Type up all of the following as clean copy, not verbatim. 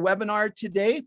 webinar today.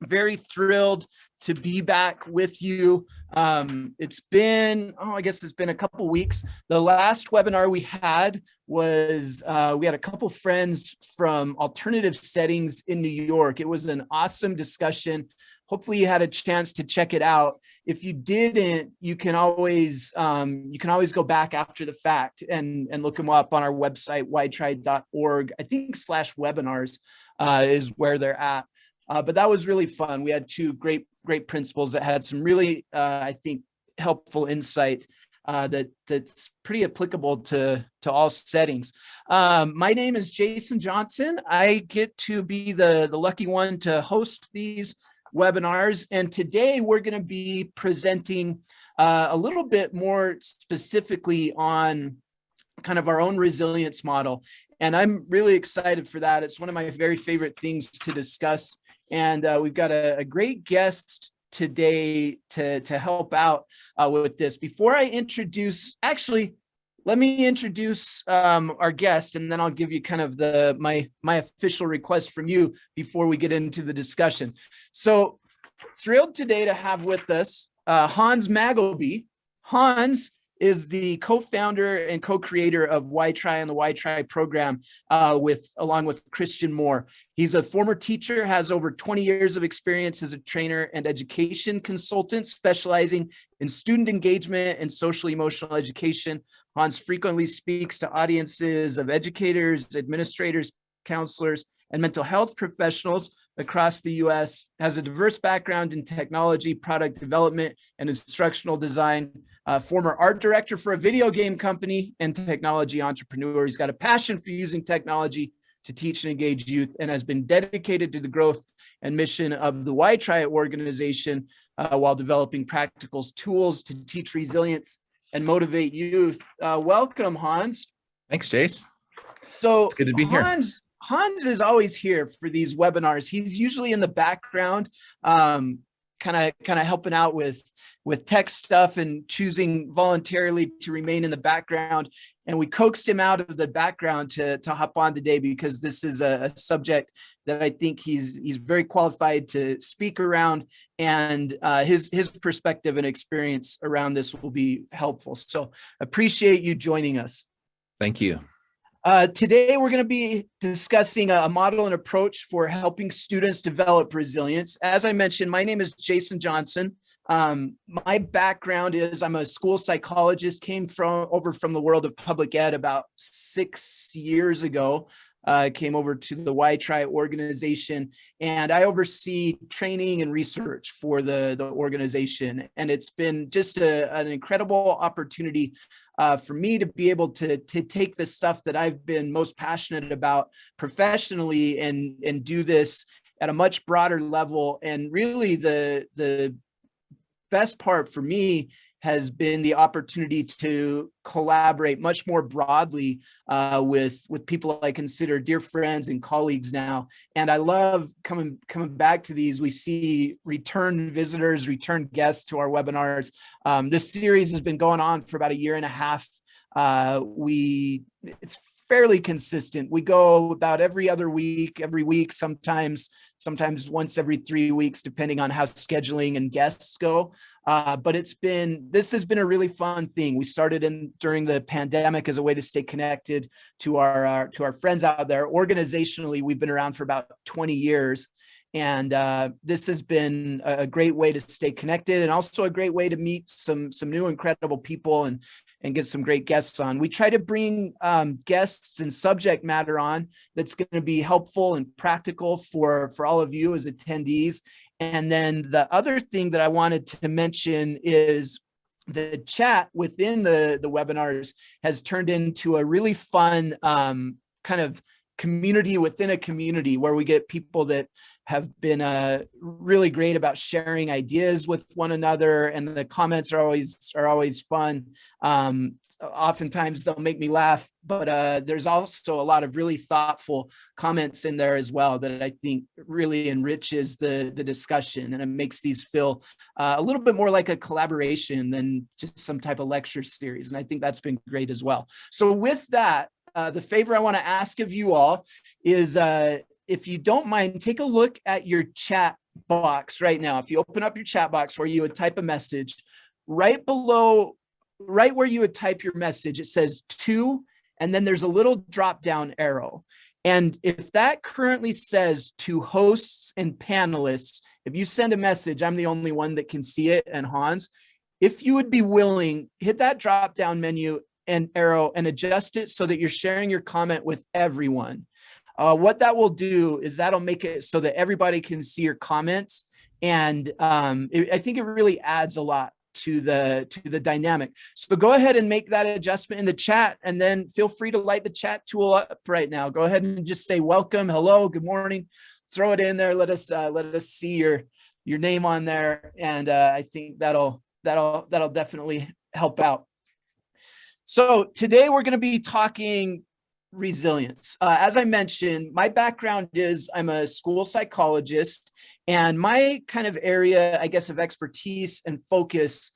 Very thrilled to be back with you. It's been, I guess it's been a couple weeks. The last webinar we had was, we had a couple friends from alternative settings in New York. It was an awesome discussion. Hopefully you had a chance to check it out. If you didn't, you can always go back after the fact and look them up on our website, whytry.org. I think /webinars is where they're at. But that was really fun. We had two great principals that had some really, I think, helpful insight that's pretty applicable to all settings. My name is Jason Johnson. I get to be the lucky one to host these webinars. And today we're going to be presenting a little bit more specifically on kind of our own resilience model. And I'm really excited for that. It's one of my very favorite things to discuss. And we've got a great guest today to help out with this. Before I introduce, actually, let me introduce our guest, and then I'll give you kind of my official request from you before we get into the discussion. So thrilled today to have with us Hans Magleby. Hans is the co-founder and co-creator of WhyTry and the WhyTry Program along with Christian Moore. He's a former teacher, has over 20 years of experience as a trainer and education consultant, specializing in student engagement and social emotional education. Hans frequently speaks to audiences of educators, administrators, counselors, and mental health professionals across the U.S., has a diverse background in technology, product development, and instructional design, former art director for a video game company and technology entrepreneur. He's got a passion for using technology to teach and engage youth and has been dedicated to the growth and mission of the WhyTry organization while developing practical tools to teach resilience and motivate youth. Welcome, Hans. Thanks, Jace. So it's good to be here. Hans is always here for these webinars. He's usually in the background, kind of helping out with tech stuff and choosing voluntarily to remain in the background. And we coaxed him out of the background to hop on today because this is a subject that I think he's very qualified to speak around, and his perspective and experience around this will be helpful. So appreciate you joining us. Thank you. Today, we're going to be discussing a model and approach for helping students develop resilience. As I mentioned, my name is Jason Johnson. My background is I'm a school psychologist, came over from the world of public ed about 6 years ago. Came over to the WhyTry organization, and I oversee training and research for the organization. And it's been just an incredible opportunity for me to be able to take the stuff that I've been most passionate about professionally and do this at a much broader level. And really the best part for me has been the opportunity to collaborate much more broadly with people I consider dear friends and colleagues now. And I love coming back to these. We see return visitors, return guests to our webinars. This series has been going on for about 1.5 years. It's fairly consistent. We go about every week, sometimes once every 3 weeks, depending on how scheduling and guests go. But this has been a really fun thing. We started during the pandemic as a way to stay connected to our friends out there. Organizationally, we've been around for about 20 years. And this has been a great way to stay connected, and also a great way to meet some new incredible people and get some great guests on. We try to bring guests and subject matter on that's going to be helpful and practical for all of you as attendees. And then the other thing that I wanted to mention is the chat within the webinars has turned into a really fun kind of community within a community, where we get people that have been really great about sharing ideas with one another, and the comments are always fun. Oftentimes they'll make me laugh, but there's also a lot of really thoughtful comments in there as well that I think really enriches the discussion, and it makes these feel a little bit more like a collaboration than just some type of lecture series. And I think that's been great as well. So with that, the favor I want to ask of you all is if you don't mind, take a look at your chat box right now. If you open up your chat box where you would type a message, right below, right where you would type your message, it says to, and then there's a little drop down arrow. And if that currently says to hosts and panelists, if you send a message, I'm the only one that can see it, and Hans, if you would be willing, hit that drop down menu and arrow and adjust it so that you're sharing your comment with everyone. What that will do is that'll make it so that everybody can see your comments. And I think it really adds a lot to the dynamic. So go ahead and make that adjustment in the chat, and then feel free to light the chat tool up right now. Go ahead and just say welcome, hello, good morning. Throw it in there. Let us see your name on there, and I think that'll definitely help out. So today we're going to be talking resilience. As I mentioned, my background is I'm a school psychologist, and my kind of area, I guess, of expertise and focus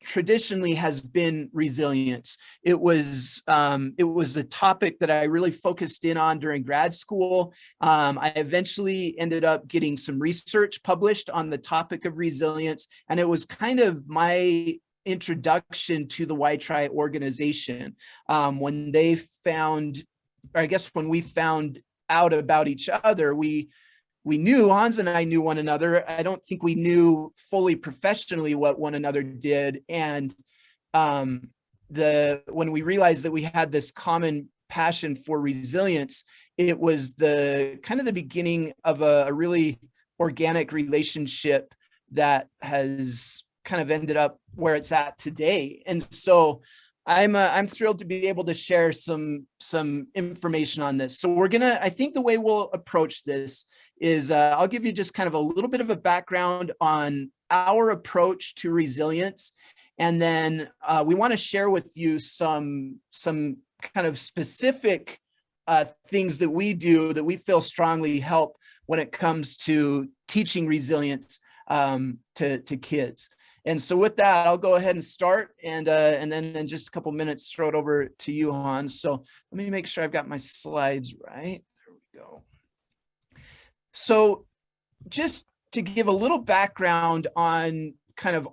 traditionally has been resilience. It was the topic that I really focused in on during grad school. I eventually ended up getting some research published on the topic of resilience, and it was kind of my introduction to the WhyTry organization. When they found, or I guess when we found out about each other, we knew, Hans and I knew one another. I don't think we knew fully professionally what one another did. And when we realized that we had this common passion for resilience, it was the kind of the beginning of a really organic relationship that has kind of ended up where it's at today. And so I'm thrilled to be able to share some information on this. So I think the way we'll approach this is I'll give you just kind of a little bit of a background on our approach to resilience. And then we want to share with you some kind of specific things that we do that we feel strongly help when it comes to teaching resilience to kids. And so with that, I'll go ahead and start, and then in just a couple minutes, throw it over to you, Hans. So let me make sure I've got my slides right. There we go. So just to give a little background on kind of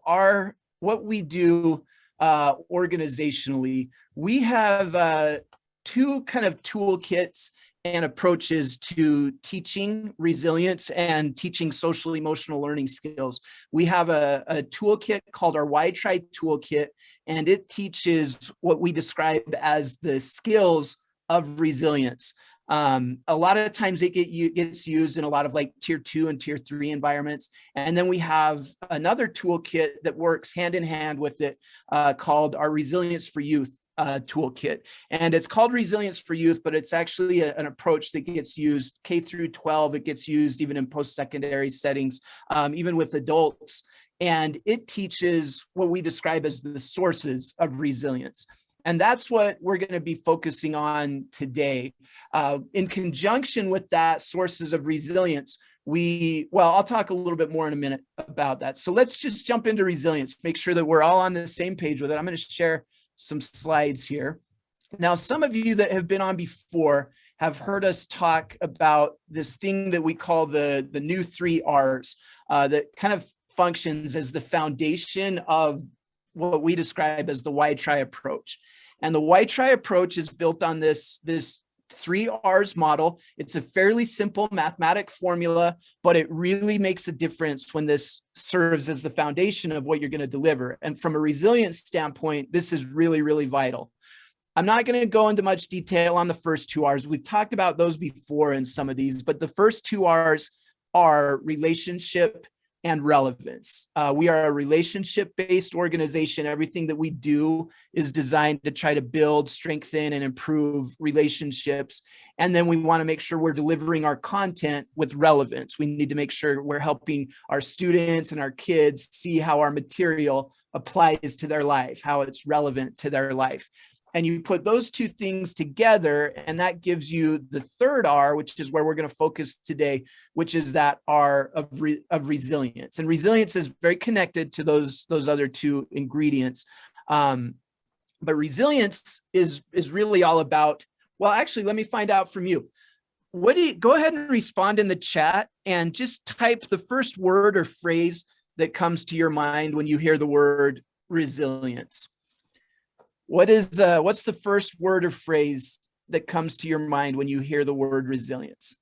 what we do organizationally, we have two kind of toolkits and approaches to teaching resilience and teaching social emotional learning skills. We have a toolkit called our WhyTry toolkit, and it teaches what we describe as the skills of resilience. A lot of times it gets used in a lot of like tier 2 and tier 3 environments. And then we have another toolkit that works hand in hand with it called our Resilience for Youth toolkit. And it's called Resilience for Youth, but it's actually an approach that gets used K through 12. It gets used even in post-secondary settings, even with adults. And it teaches what we describe as the sources of resilience. And that's what we're going to be focusing on today. In conjunction with that sources of resilience, I'll talk a little bit more in a minute about that. So let's just jump into resilience, make sure that we're all on the same page with it. I'm going to share some slides here. Now, some of you that have been on before have heard us talk about this thing that we call the new 3 R's that kind of functions as the foundation of what we describe as the WhyTry approach. And the WhyTry approach is built on this 3 R's model. It's a fairly simple mathematic formula, but it really makes a difference when this serves as the foundation of what you're going to deliver. And from a resilience standpoint, this is really, really vital. I'm not going to go into much detail on the first 2 R's. We've talked about those before in some of these, but the first 2 R's are relationship and relevance. We are a relationship-based organization. Everything that we do is designed to try to build, strengthen, and improve relationships. And then we want to make sure we're delivering our content with relevance. We need to make sure we're helping our students and our kids see how our material applies to their life, how it's relevant to their life. And you put those 2 things together, and that gives you the 3rd R, which is where we're going to focus today, which is that R of resilience. And resilience is very connected to those other 2 ingredients. But resilience is really all about, well, actually, let me find out from you. what do you go ahead and respond in the chat and just type the first word or phrase that comes to your mind when you hear the word resilience. What's the first word or phrase that comes to your mind when you hear the word resilience?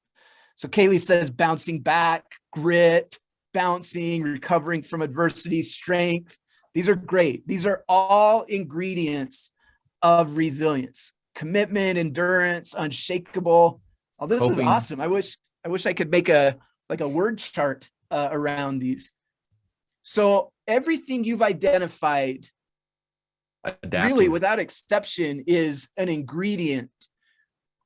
So Kaylee says bouncing back, grit, bouncing, recovering from adversity, strength. These are great. These are all ingredients of resilience: commitment, endurance, unshakable. Oh, this is awesome. I wish I could make a word chart around these. So everything you've identified, really without exception, is an ingredient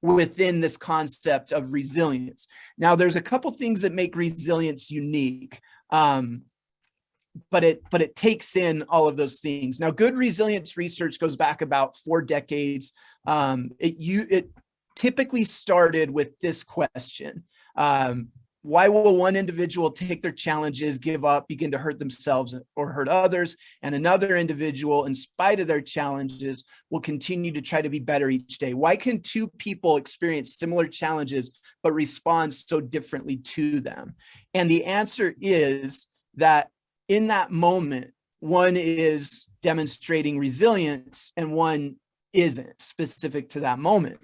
within this concept of resilience. Now, there's a couple things that make resilience unique, but it takes in all of those things. Now, good resilience research goes back about 4 decades. It typically started with this question: why will one individual take their challenges, give up, begin to hurt themselves or hurt others, and another individual, in spite of their challenges, will continue to try to be better each day? Why can 2 people experience similar challenges but respond so differently to them? And the answer is that in that moment, one is demonstrating resilience and one isn't, specific to that moment.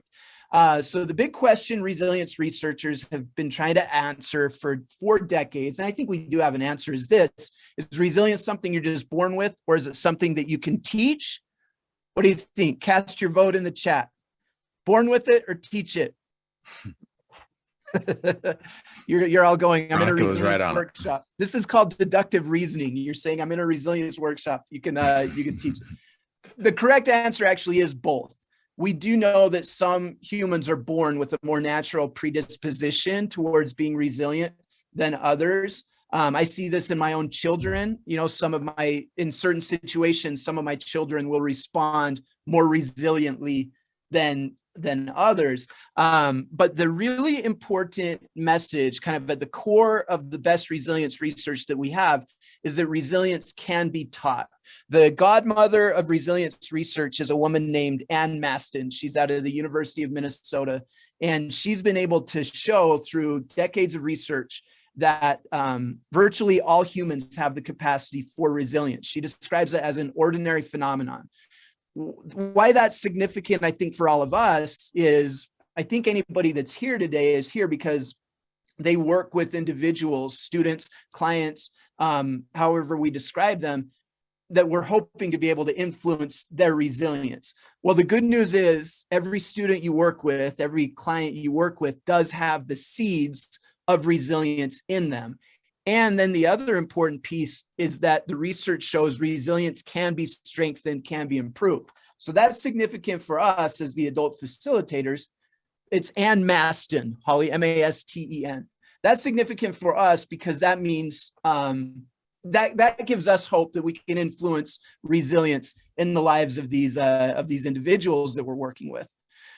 So the big question resilience researchers have been trying to answer for 4 decades, and I think we do have an answer, is this: is resilience something you're just born with, or is it something that you can teach? What do you think? Cast your vote in the chat. Born with it or teach it? You're all going, I'm in a resilience workshop. This is called deductive reasoning. You're saying I'm in a resilience workshop. You can teach. The correct answer actually is both. We do know that some humans are born with a more natural predisposition towards being resilient than others. I see this in my own children. You know, in certain situations, some of my children will respond more resiliently than others. But the really important message, kind of at the core of the best resilience research that we have, is that resilience can be taught. The godmother of resilience research is a woman named Ann Maston. She's out of the University of Minnesota, and she's been able to show through decades of research that virtually all humans have the capacity for resilience. She describes it as an ordinary phenomenon. Why that's significant, I think, for all of us is, I think anybody that's here today is here because they work with individuals, students, clients, however we describe them, that we're hoping to be able to influence their resilience. Well, the good news is every student you work with, every client you work with does have the seeds of resilience in them. And then the other important piece is that the research shows resilience can be strengthened, can be improved. So that's significant for us as the adult facilitators. It's Ann Maston, Holly, M-A-S-T-E-N. That's significant for us because that means that gives us hope that we can influence resilience in the lives of these individuals that we're working with.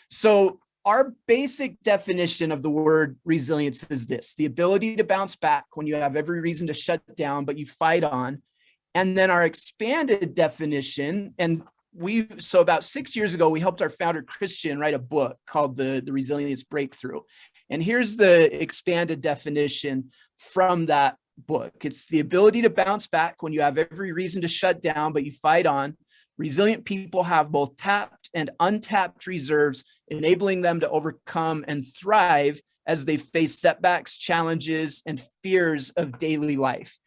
So our basic definition of the word resilience is this: the ability to bounce back when you have every reason to shut down, but you fight on. And then our expanded definition, and so about 6 years ago, we helped our founder, Christian, write a book called The Resilience Breakthrough. And here's the expanded definition from that book. It's the ability to bounce back when you have every reason to shut down, but you fight on. Resilient people have both tapped and untapped reserves, enabling them to overcome and thrive as they face setbacks, challenges, and fears of daily life.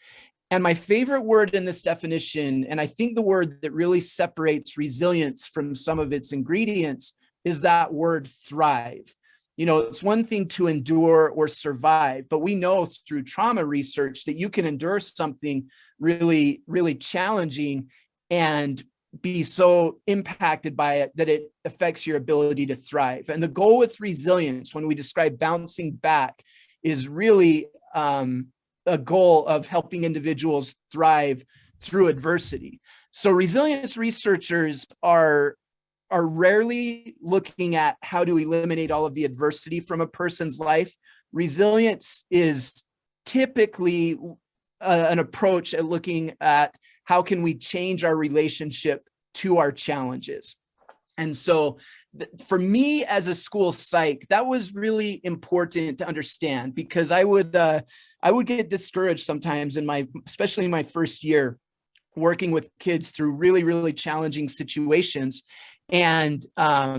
And my favorite word in this definition, and I think the word that really separates resilience from some of its ingredients, is that word thrive. You know, it's one thing to endure or survive, but we know through trauma research that you can endure something really, really challenging and be so impacted by it that it affects your ability to thrive. And the goal with resilience, when we describe bouncing back, is really a goal of helping individuals thrive through adversity. So resilience researchers are rarely looking at how to eliminate all of the adversity from a person's life. Resilience is typically an approach at looking at how can we change our relationship to our challenges. And so for me as a school psych, that was really important to understand, because I would get discouraged sometimes especially in my first year, working with kids through really, really challenging situations. And I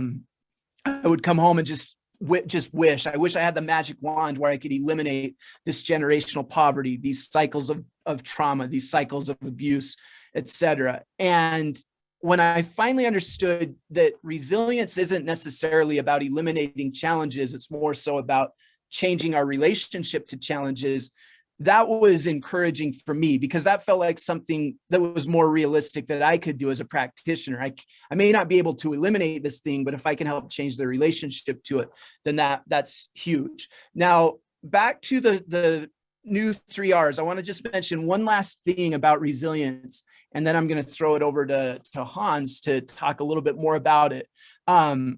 would come home and just wish I had the magic wand where I could eliminate this generational poverty, these cycles of trauma, these cycles of abuse, etc. And when I finally understood that resilience isn't necessarily about eliminating challenges, it's more so about changing our relationship to challenges, that was encouraging for me, because that felt like something that was more realistic that I could do as a practitioner. I may not be able to eliminate this thing, but if I can help change the relationship to it, then that's huge. Now, back to the new 3 R's, I want to just mention one last thing about resilience, and then I'm going to throw it over to Hans to talk a little bit more about it. I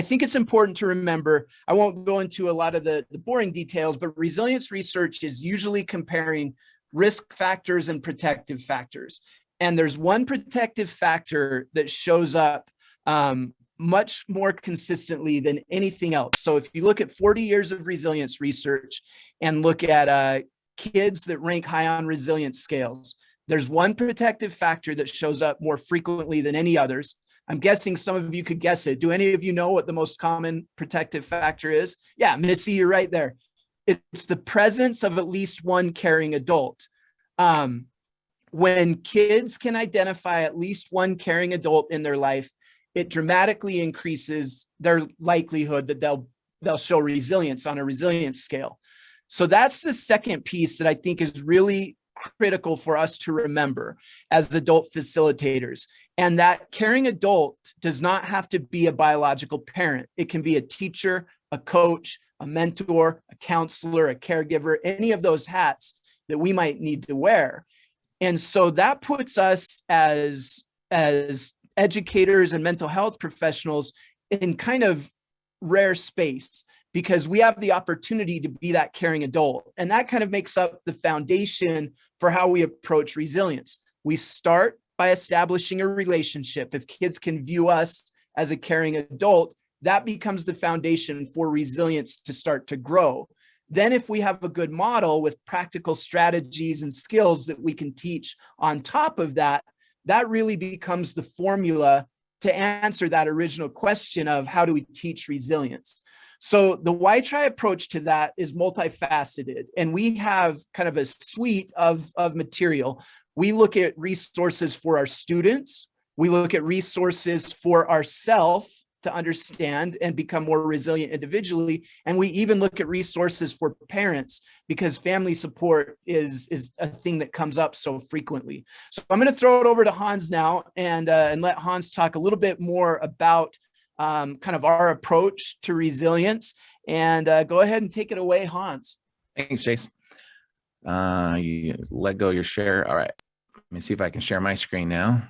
think it's important to remember, I won't go into a lot of the boring details, but resilience research is usually comparing risk factors and protective factors. And there's one protective factor that shows up much more consistently than anything else. So if you look at 40 years of resilience research and look at kids that rank high on resilience scales, there's one protective factor that shows up more frequently than any others. I'm guessing some of you could guess it. Do any of you know what the most common protective factor is? Yeah, Missy, you're right there. It's the presence of at least one caring adult. When kids can identify at least one caring adult in their life, it dramatically increases their likelihood that they'll show resilience on a resilience scale. So that's the second piece that I think is really critical for us to remember as adult facilitators. And that caring adult does not have to be a biological parent. It can be a teacher, a coach, a mentor, a counselor, a caregiver, any of those hats that we might need to wear. And so that puts us as educators and mental health professionals in kind of rare space, because we have the opportunity to be that caring adult. And that kind of makes up the foundation for how we approach resilience. We start by establishing a relationship. If kids can view us as a caring adult, that becomes the foundation for resilience to start to grow. Then if we have a good model with practical strategies and skills that we can teach on top of that, that really becomes the formula to answer that original question of how do we teach resilience. So the WhyTry approach to that is multifaceted, and we have kind of a suite of material. We look at resources for our students. We look at resources for ourselves to understand and become more resilient individually. And we even look at resources for parents, because family support is a thing that comes up so frequently. So I'm going to throw it over to Hans now and let Hans talk a little bit more about kind of our approach to resilience. And go ahead and take it away, Hans. Thanks, Chase. You let go your share. All right. Let me see if I can share my screen now.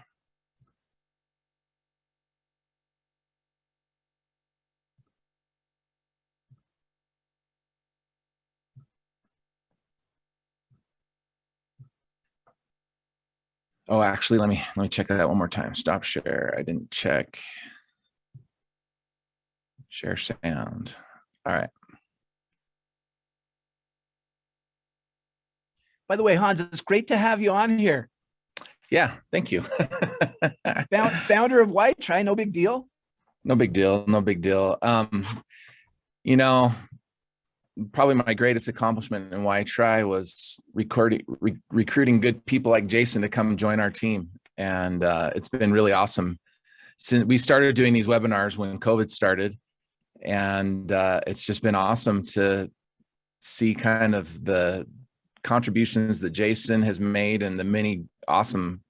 Oh, actually, let me check that one more time. Stop share. I didn't check. Share sound. All right. By the way, Hans, it's great to have you on here. Yeah, thank you. Founder of WhyTry, no big deal. No big deal. No big deal. You know, probably my greatest accomplishment in WhyTry was recruiting good people like Jason to come join our team. And it's been really awesome since we started doing these webinars when COVID started. And it's just been awesome to see kind of the contributions that Jason has made, and the many awesome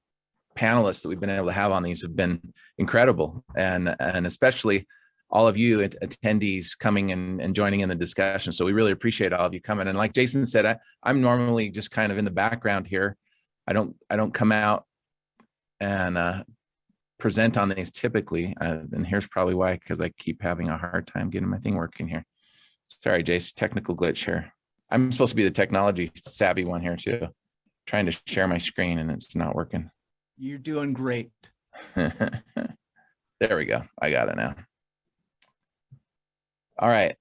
panelists that we've been able to have on these have been incredible. And especially all of you attendees coming and joining in the discussion. So we really appreciate all of you coming. And like Jason said, I'm normally just kind of in the background here. I don't come out and present on these typically. And here's probably why, because I keep having a hard time getting my thing working here. Sorry, Jace, technical glitch here. I'm supposed to be the technology savvy one here too. Trying to share my screen and it's not working. You're doing great. There we go. I got it now. All right.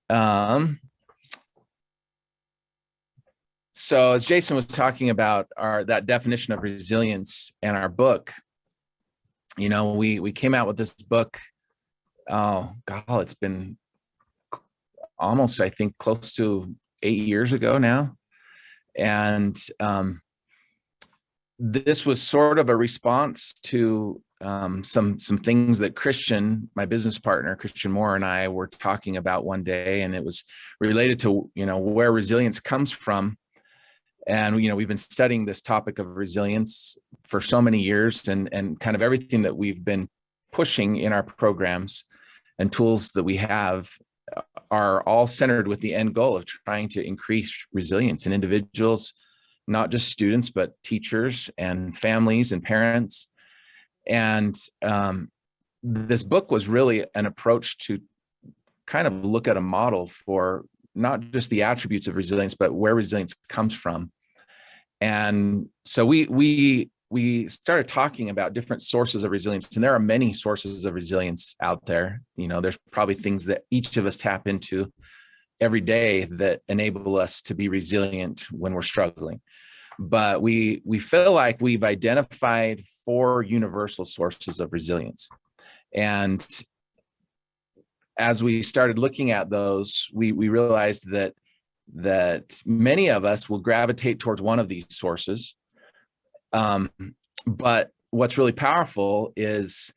So as Jason was talking about that definition of resilience in our book, you know, we came out with this book. Oh God, it's been almost, I think, close to 8 years ago now. And this was sort of a response to some things that Christian, my business partner, Christian Moore, and I were talking about one day, and it was related to, you know, where resilience comes from. And, you know, we've been studying this topic of resilience for so many years, and kind of everything that we've been pushing in our programs and tools that we have are all centered with the end goal of trying to increase resilience in individuals, not just students, but teachers and families and parents. And this book was really an approach to kind of look at a model for not just the attributes of resilience, but where resilience comes from. And so we started talking about different sources of resilience, and there are many sources of resilience out there. You know, there's probably things that each of us tap into every day that enable us to be resilient when we're struggling. But we feel like we've identified 4 universal sources of resilience. And as we started looking at those, we realized that many of us will gravitate towards one of these sources. But what's really powerful is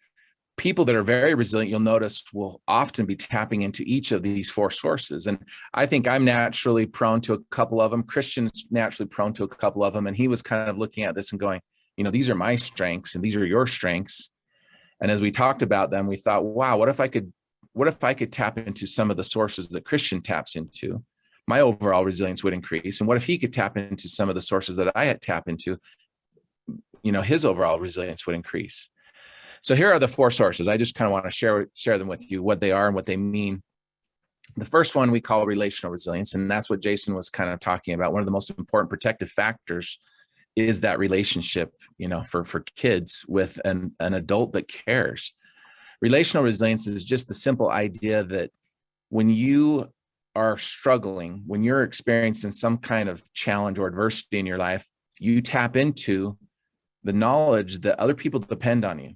people that are very resilient, you'll notice, will often be tapping into each of these 4 sources. And I think I'm naturally prone to a couple of them. Christian's naturally prone to a couple of them. And he was kind of looking at this and going, you know, these are my strengths and these are your strengths. And as we talked about them, we thought, wow, what if I could tap into some of the sources that Christian taps into? My overall resilience would increase. And what if he could tap into some of the sources that I had tap into? You know, his overall resilience would increase. So here are the 4 sources. I just kind of want to share them with you, what they are and what they mean. The first one we call relational resilience, and that's what Jason was kind of talking about. One of the most important protective factors is that relationship, you know, for kids with an adult that cares. Relational resilience is just the simple idea that when you are struggling, when you're experiencing some kind of challenge or adversity in your life, you tap into the knowledge that other people depend on you.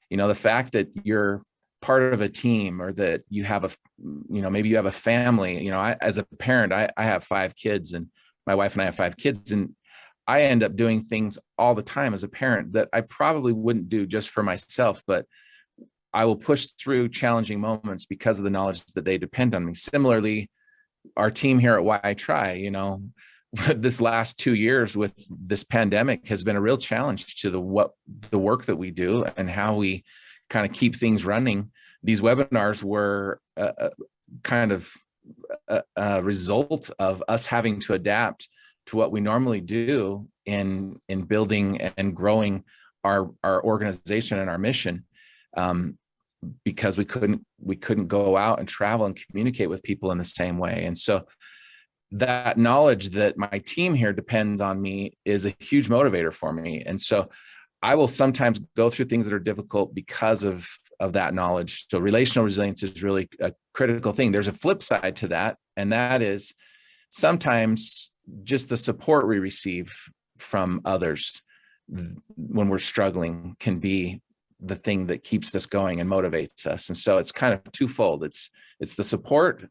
You know, the fact that you're part of a team, or that you have maybe you have a family. You know, as a parent, I have 5 kids, and my wife and I have 5 kids, and I end up doing things all the time as a parent that I probably wouldn't do just for myself, but I will push through challenging moments because of the knowledge that they depend on me. Similarly, our team here at WhyTry, you know, this last 2 years with this pandemic has been a real challenge to the work that we do and how we kind of keep things running. These webinars were kind of a result of us having to adapt to what we normally do in building and growing our organization and our mission, because we couldn't go out and travel and communicate with people in the same way. And so that knowledge that my team here depends on me is a huge motivator for me. And so I will sometimes go through things that are difficult because of that knowledge. So relational resilience is really a critical thing. There's a flip side to that, and that is sometimes just the support we receive from others when we're struggling can be the thing that keeps us going and motivates us. And so it's kind of twofold. It's the support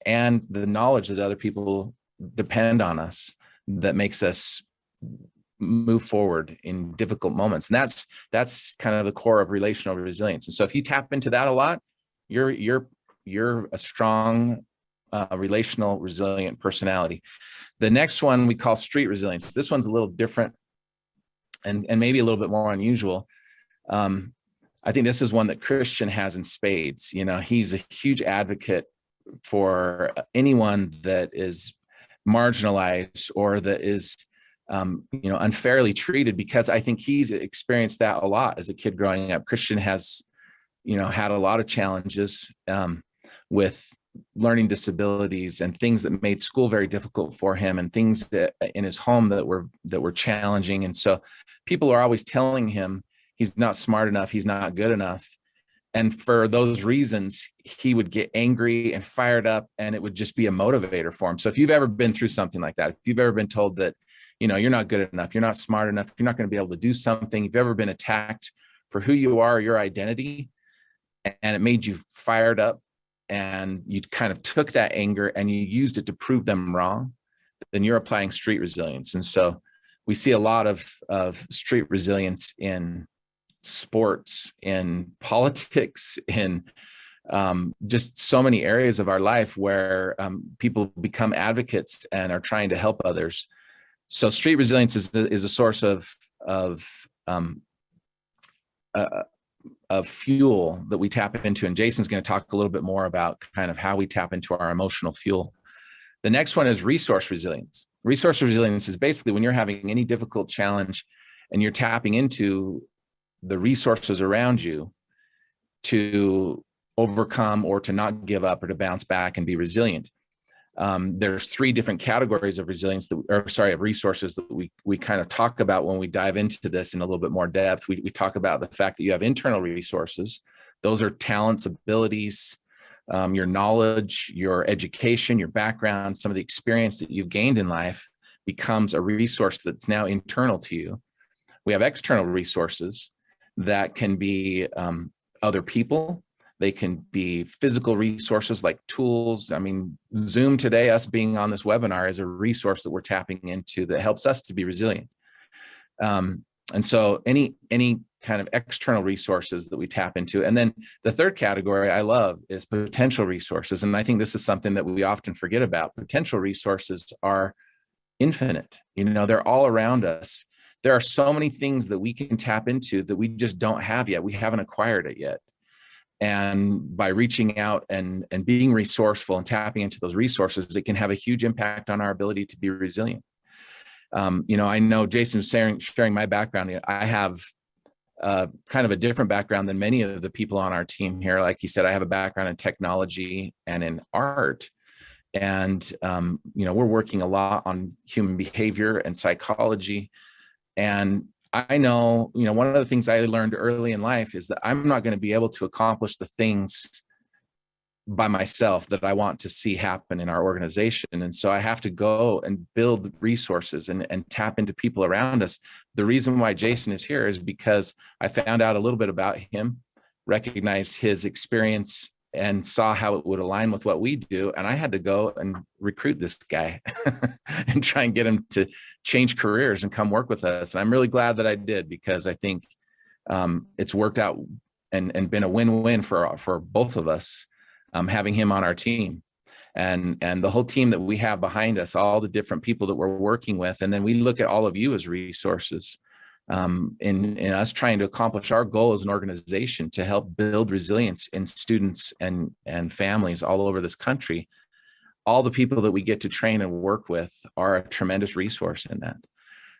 and the knowledge that other people depend on us that makes us move forward in difficult moments. And that's kind of the core of relational resilience. And so if you tap into that a lot, you're a strong relational resilient personality. The next one we call street resilience. This one's a little different and maybe a little bit more unusual. I think this is one that Christian has in spades. You know, he's a huge advocate for anyone that is marginalized or that is, unfairly treated, because I think he's experienced that a lot as a kid growing up. Christian has, had a lot of challenges with learning disabilities and things that made school very difficult for him, and things that in his home that were challenging. And so people are always telling him, he's not smart enough, he's not good enough. And for those reasons, he would get angry and fired up, and it would just be a motivator for him. So if you've ever been through something like that, if you've ever been told that, you're not good enough, you're not smart enough, you're not going to be able to do something, you've ever been attacked for who you are, your identity, and it made you fired up, and you kind of took that anger and you used it to prove them wrong, then you're applying street resilience. And so we see a lot of street resilience in sports, in politics, in just so many areas of our life where people become advocates and are trying to help others. So street resilience is a source of fuel that we tap into. And Jason's going to talk a little bit more about kind of how we tap into our emotional fuel. The next one is resource resilience. Resource resilience is basically when you're having any difficult challenge and you're tapping into the resources around you to overcome or to not give up or to bounce back and be resilient. There's 3 different categories of resilience of resources that we kind of talk about when we dive into this in a little bit more depth. We talk about the fact that you have internal resources. Those are talents, abilities, your knowledge, your education, your background, some of the experience that you've gained in life becomes a resource that's now internal to you. We have external resources that can be other people. They can be physical resources like tools. I mean, Zoom today, us being on this webinar, is a resource that we're tapping into that helps us to be resilient. And so any kind of external resources that we tap into. And then the third category I love is potential resources. And I think this is something that we often forget about. Potential resources are infinite. They're all around us. There are so many things that we can tap into that we just don't have yet. We haven't acquired it yet. And by reaching out and being resourceful and tapping into those resources, it can have a huge impact on our ability to be resilient. I know Jason's sharing my background. I have kind of a different background than many of the people on our team here. Like he said, I have a background in technology and in art. And, we're working a lot on human behavior and psychology. And I know, one of the things I learned early in life is that I'm not going to be able to accomplish the things by myself that I want to see happen in our organization. And so I have to go and build resources and tap into people around us. The reason why Jason is here is because I found out a little bit about him, recognized his experience, and saw how it would align with what we do. And I had to go and recruit this guy and try and get him to change careers and come work with us. And I'm really glad that I did, because I think it's worked out and been a win-win for both of us, having him on our team and the whole team that we have behind us, all the different people that we're working with. And then we look at all of you as resources in us trying to accomplish our goal as an organization to help build resilience in students and families all over this country. All the people that we get to train and work with are a tremendous resource in that.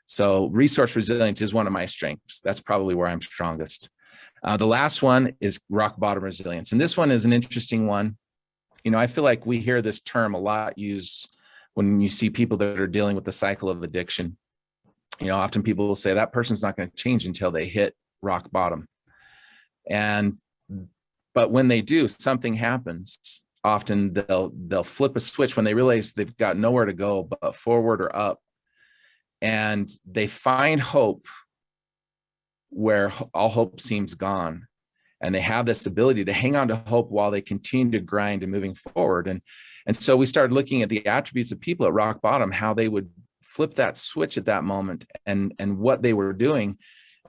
So resource resilience is one of my strengths. That's probably where I'm strongest. The last one is rock bottom resilience. And this one is an interesting one. I feel like we hear this term a lot used when you see people that are dealing with the cycle of addiction. Often people will say that person's not going to change until they hit rock bottom. But when they do, something happens. Often they'll flip a switch when they realize they've got nowhere to go but forward or up. And they find hope where all hope seems gone. And they have this ability to hang on to hope while they continue to grind and moving forward. And so we started looking at the attributes of people at rock bottom, how they would flip that switch at that moment and what they were doing.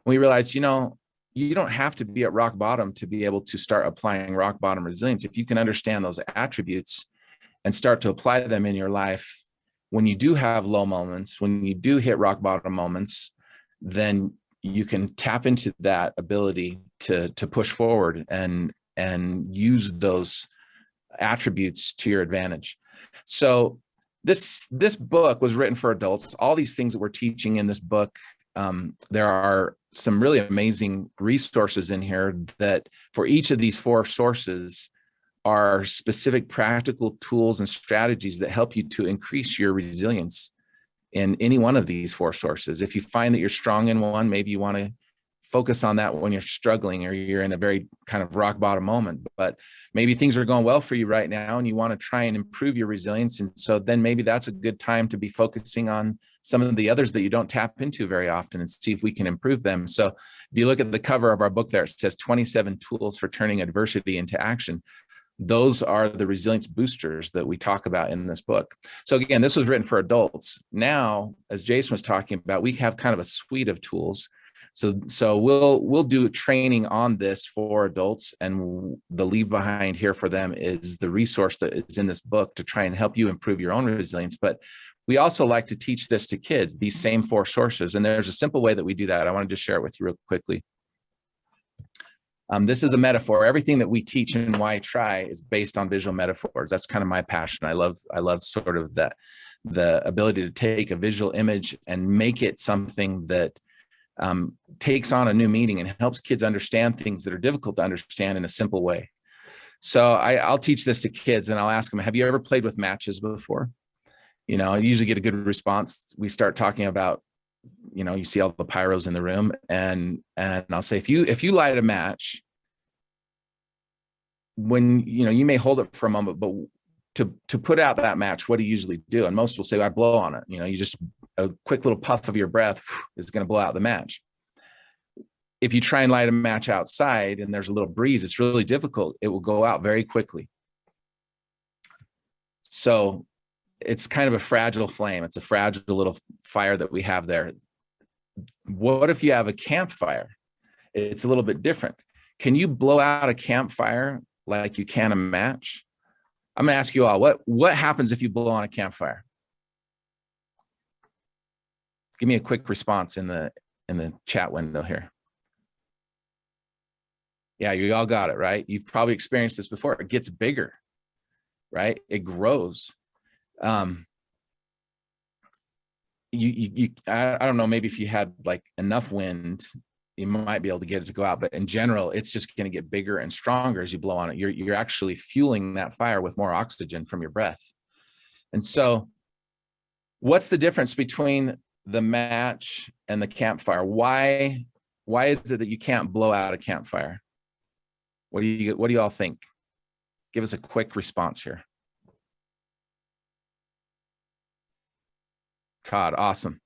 We realized, you don't have to be at rock bottom to be able to start applying rock bottom resilience. If you can understand those attributes and start to apply them in your life, when you do have low moments, when you do hit rock bottom moments, then you can tap into that ability to push forward and use those attributes to your advantage. So this book was written for adults. All these things that we're teaching in this book, there are some really amazing resources in here that for each of these 4 sources are specific practical tools and strategies that help you to increase your resilience in any one of these 4 sources. If you find that you're strong in one, maybe you want to focus on that when you're struggling or you're in a very kind of rock bottom moment. But maybe things are going well for you right now and you want to try and improve your resilience. And so then maybe that's a good time to be focusing on some of the others that you don't tap into very often and see if we can improve them. So if you look at the cover of our book there, it says 27 tools for turning adversity into action. Those are the resilience boosters that we talk about in this book. So again, this was written for adults. Now, as Jason was talking about, we have kind of a suite of tools. So we'll do training on this for adults, and the leave behind here for them is the resource that is in this book to try and help you improve your own resilience. But we also like to teach this to kids, these same 4 sources. And there's a simple way that we do that. I want to just share it with you real quickly. This is a metaphor. Everything that we teach in WhyTry is based on visual metaphors. That's kind of my passion. I love sort of that, the ability to take a visual image and make it something that takes on a new meaning and helps kids understand things that are difficult to understand in a simple way. So I'll teach this to kids and I'll ask them, have you ever played with matches before? You know, I usually get a good response. We start talking about, you know, you see all the pyros in the room, and I'll say, if you light a match, when, you know, you may hold it for a moment, but to put out that match, what do you usually do? And most will say, I blow on it. You know, you just, a quick little puff of your breath is going to blow out the match. If you try and light a match outside and there's a little breeze, it's really difficult. It will go out very quickly. So it's kind of a fragile flame. It's a fragile little fire that we have there. What if you have a campfire? It's a little bit different. Can you blow out a campfire like you can a match? I'm going to ask you all, what happens if you blow on a campfire? Give me a quick response in the chat window here. Yeah, you all got it, right? You've probably experienced this before. It gets bigger, right? It grows. I don't know, maybe if you had like enough wind, you might be able to get it to go out, but in general, it's just going to get bigger and stronger as you blow on it. You're actually fueling that fire with more oxygen from your breath. And so what's the difference between the match and the campfire? Why is it that you can't blow out a campfire? What do you all think? Give us a quick response here. Todd, awesome.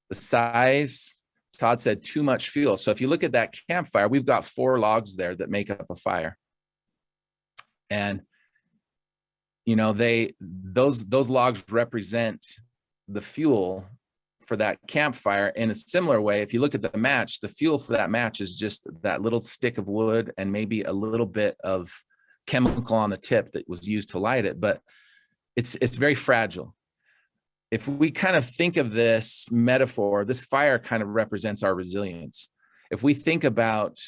The size, Todd said too much fuel. So if you look at that campfire, we've got 4 logs there that make up a fire. And, you know, those logs represent the fuel for that campfire. In a similar way, if you look at the match, the fuel for that match is just that little stick of wood and maybe a little bit of chemical on the tip that was used to light it, but it's very fragile. If we kind of think of this metaphor, this fire kind of represents our resilience. If we think about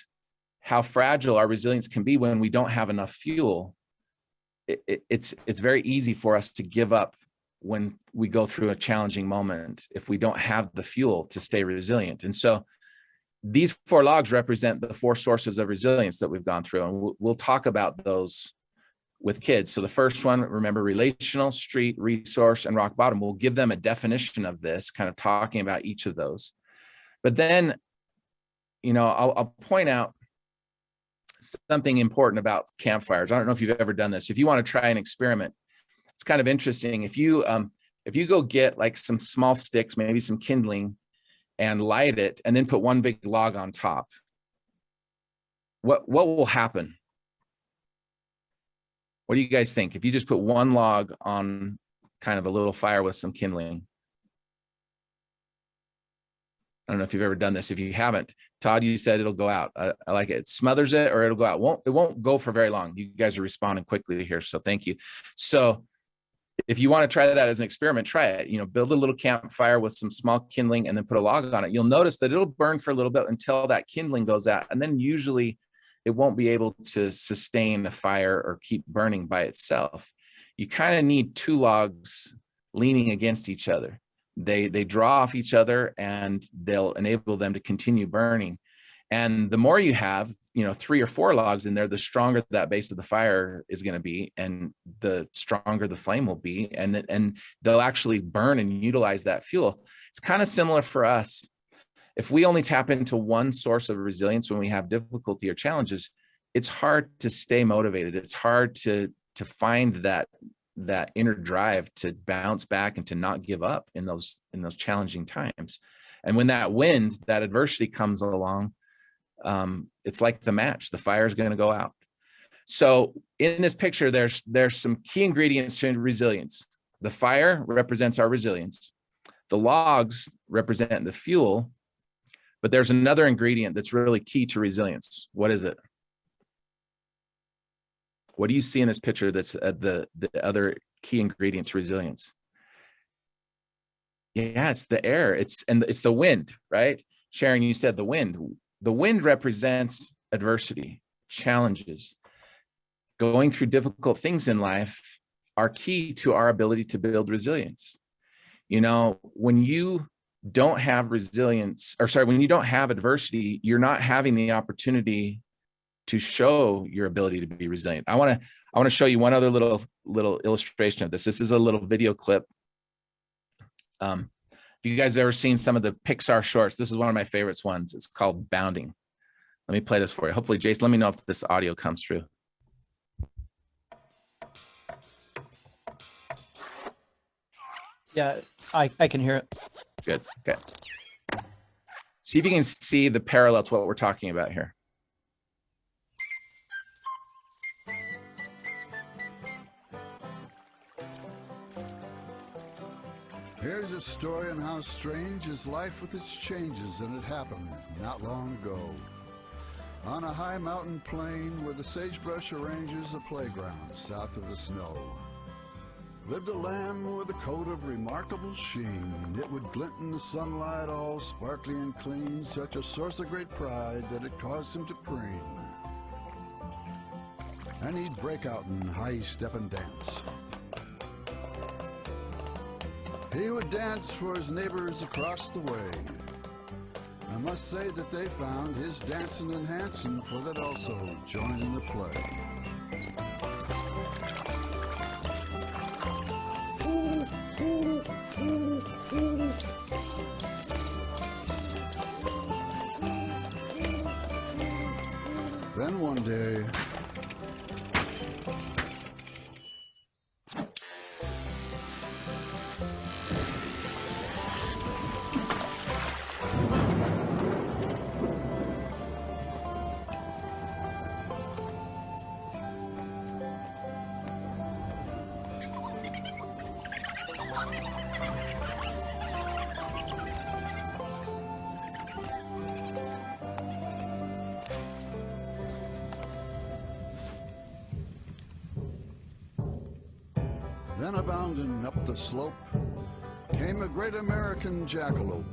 how fragile our resilience can be when we don't have enough fuel, it's very easy for us to give up when we go through a challenging moment if we don't have the fuel to stay resilient. And so these 4 logs represent the 4 sources of resilience that we've gone through, and we'll talk about those with kids. So the first one, remember, relational, street, resource, and rock bottom. We'll give them a definition of this, kind of talking about each of those. But then, you know, I'll point out something important about campfires. I don't know if you've ever done this. If you want to try an experiment, it's kind of interesting. If you go get like some small sticks, maybe some kindling, and light it, and then put one big log on top, what will happen? What do you guys think? If you just put one log on kind of a little fire with some kindling. I don't know if you've ever done this. If you haven't, Todd, you said it'll go out. I like it. It smothers it, or it'll go out. It won't go for very long. You guys are responding quickly here, so thank you. So if you want to try that as an experiment, try it. You know, build a little campfire with some small kindling and then put a log on it. You'll notice that it'll burn for a little bit until that kindling goes out. And then usually it won't be able to sustain a fire or keep burning by itself. You kind of need 2 logs leaning against each other. They draw off each other and they'll enable them to continue burning. And the more you have, you know, 3 or 4 logs in there, the stronger that base of the fire is going to be, and the stronger the flame will be, and they'll actually burn and utilize that fuel. It's kind of similar for us. If we only tap into one source of resilience when we have difficulty or challenges, it's hard to stay motivated. It's hard to find that inner drive to bounce back and to not give up in those challenging times. And when that wind, that adversity comes along, it's like the match, the fire is going to go out. So in this picture, there's some key ingredients to resilience. The fire represents our resilience. The logs represent the fuel, but there's another ingredient that's really key to resilience. What is it? What do you see in this picture that's the other key ingredient to resilience? Yeah, it's the air. It's the wind, right? Sharon, you said the wind. The wind represents adversity, challenges. Going through difficult things in life are key to our ability to build resilience. You know, when you don't have resilience, when you don't have adversity, you're not having the opportunity to show your ability to be resilient. I want to show you one other little illustration of this. This is a little video clip. If you guys have ever seen some of the Pixar shorts, this is one of my favorites ones. It's called Bounding. Let me play this for you. Hopefully, Jason, let me know if this audio comes through. Yeah, I can hear it. Good. Okay. See if you can see the parallel to what we're talking about here. Here's a story on how strange is life with its changes, and it happened not long ago. On a high mountain plain where the sagebrush arranges a playground south of the snow, lived a lamb with a coat of remarkable sheen. It would glint in the sunlight all sparkly and clean, such a source of great pride that it caused him to preen. And he'd break out in high step and dance. He would dance for his neighbors across the way. I must say that they found his dancing enhancing, for that also joined in the play. Then one day, bounding up the slope came a great American jackalope.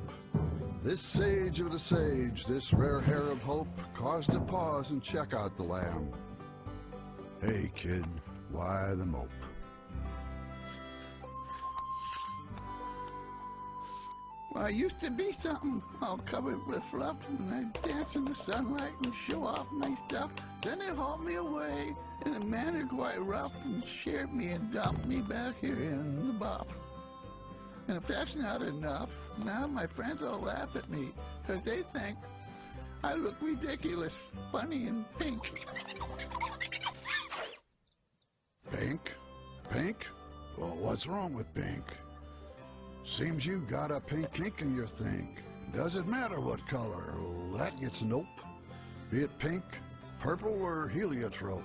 This sage of the sage, this rare hair of hope, caused to pause and check out the lamb. Hey kid, why the mope? Well, I used to be something all covered with fluff, and I'd dance in the sunlight and show off my stuff. Then they hauled me away in a manner quite rough and shared me and dumped me back here in the buff. And if that's not enough, now my friends all laugh at me, 'cause they think I look ridiculous, funny, and pink. Pink? Pink? Well, what's wrong with pink? Seems you got a pink ink in your think. Does it matter what color? Well, that gets nope. Be it pink, purple, or heliotrope.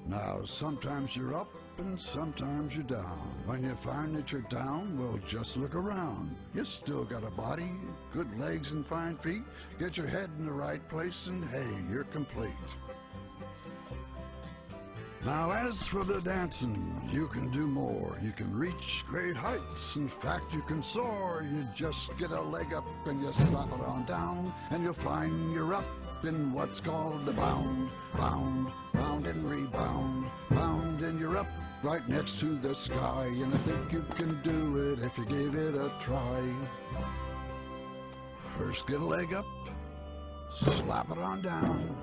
Now, sometimes you're up and sometimes you're down. When you find that you're down, well, just look around. You still got a body, good legs and fine feet. Get your head in the right place and hey, you're complete. Now, as for the dancing, you can do more. You can reach great heights. In fact, you can soar. You just get a leg up and you slap it on down, and you'll find you're up in what's called a bound. Bound, bound and rebound. Bound and you're up right next to the sky, and I think you can do it if you gave it a try. First get a leg up, slap it on down.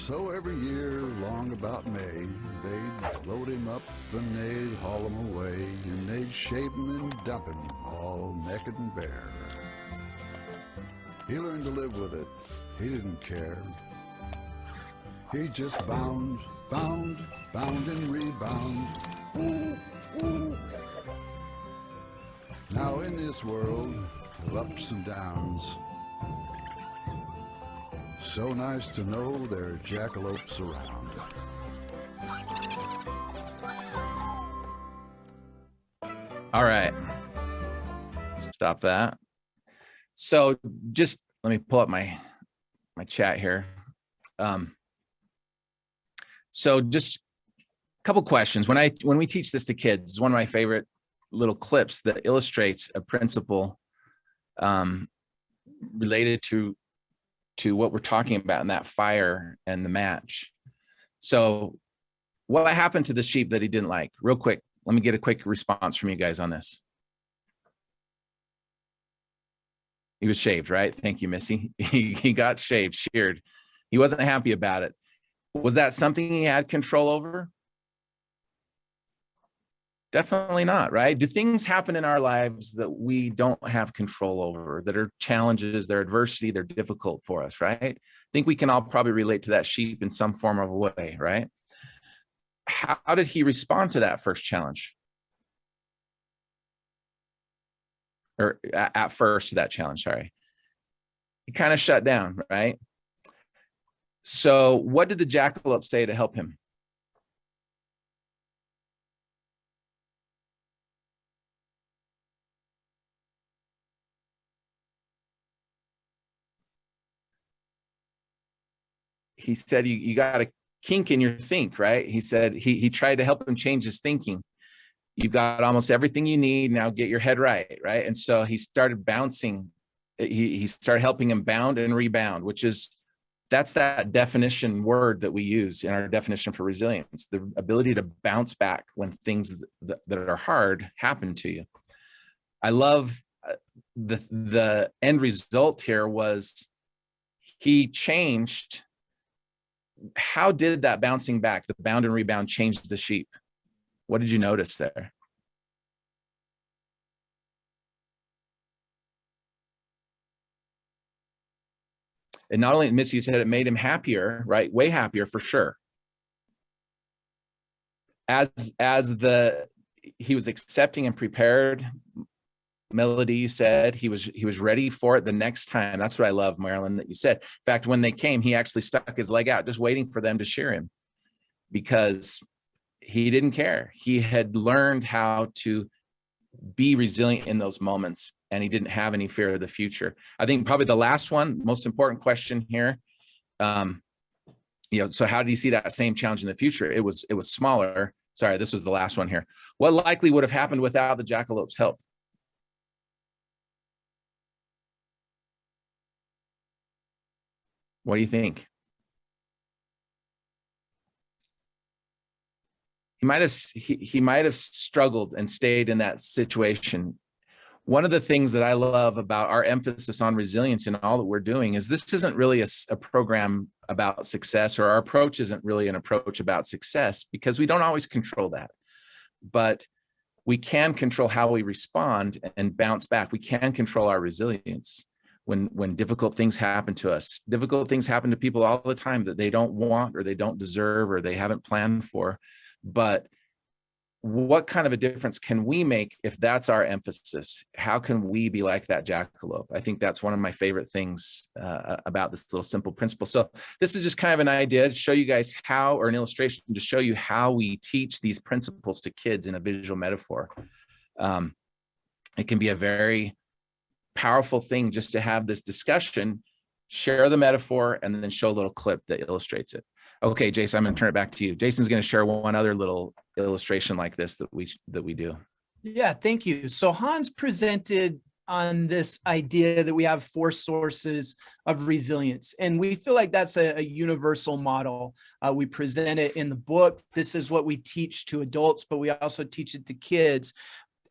So every year, long about May, they'd load him up and they'd haul him away, and they'd shave him and dump him all naked and bare. He learned to live with it. He didn't care. He just bound, bound, bound and rebound. Ooh, ooh. Now in this world of ups and downs, so nice to know there are jackalopes around. All right. Stop that. So just let me pull up my chat here. So just a couple questions. When we teach this to kids, it's one of my favorite little clips that illustrates a principle related to what we're talking about in that fire and the match. So what happened to the sheep that he didn't like? Real quick, let me get a quick response from you guys on this. He was shaved, right? Thank you, Missy. He got shaved, sheared. He wasn't happy about it. Was that something he had control over? Definitely not, right? Do things happen in our lives that we don't have control over, that are challenges, they're adversity, they're difficult for us, right? I think we can all probably relate to that sheep in some form of way, right? How did he respond to that first challenge? Or at first to that challenge, sorry. He kind of shut down, right? So what did the jackalope say to help him? He said, you got a kink in your think, right? He said he tried to help him change his thinking. You got almost everything you need. Now get your head right, right? And so he started bouncing. He started helping him bound and rebound, that's that definition word that we use in our definition for resilience, the ability to bounce back when things that are hard happen to you. I love the end result here was he changed. How did that bouncing back, the bound and rebound, change the sheep? What did you notice there? And not only, Missy said it made him happier, right? Way happier for sure. As he was accepting and prepared, Melody said he was ready for it the next time. That's what I love, Marilyn, that you said. In fact, when they came, he actually stuck his leg out, just waiting for them to shear him, because he didn't care. He had learned how to be resilient in those moments, and he didn't have any fear of the future. I think probably the last one, most important question here, so how do you see that same challenge in the future? It was smaller. Sorry, this was the last one here. What likely would have happened without the jackalope's help? What do you think? He might have struggled and stayed in that situation. One of the things that I love about our emphasis on resilience and all that we're doing is this isn't really a program about success, or our approach isn't really an approach about success, because we don't always control that. But we can control how we respond and bounce back. We can control our resilience when difficult things happen to us. Difficult things happen to people all the time that they don't want, or they don't deserve, or they haven't planned for. But what kind of a difference can we make if that's our emphasis? How can we be like that jackalope? I think that's one of my favorite things about this little simple principle. So this is just kind of an idea to show you guys how, or an illustration to show you how we teach these principles to kids in a visual metaphor. It can be a very powerful thing just to have this discussion, share the metaphor, and then show a little clip that illustrates it. Okay, Jason, I'm going to turn it back to you. Jason's going to share one other little illustration like this that we do. Yeah, thank you. So Hans presented on this idea that we have 4 sources of resilience, and we feel like that's a universal model. We present it in the book. This is what we teach to adults, but we also teach it to kids.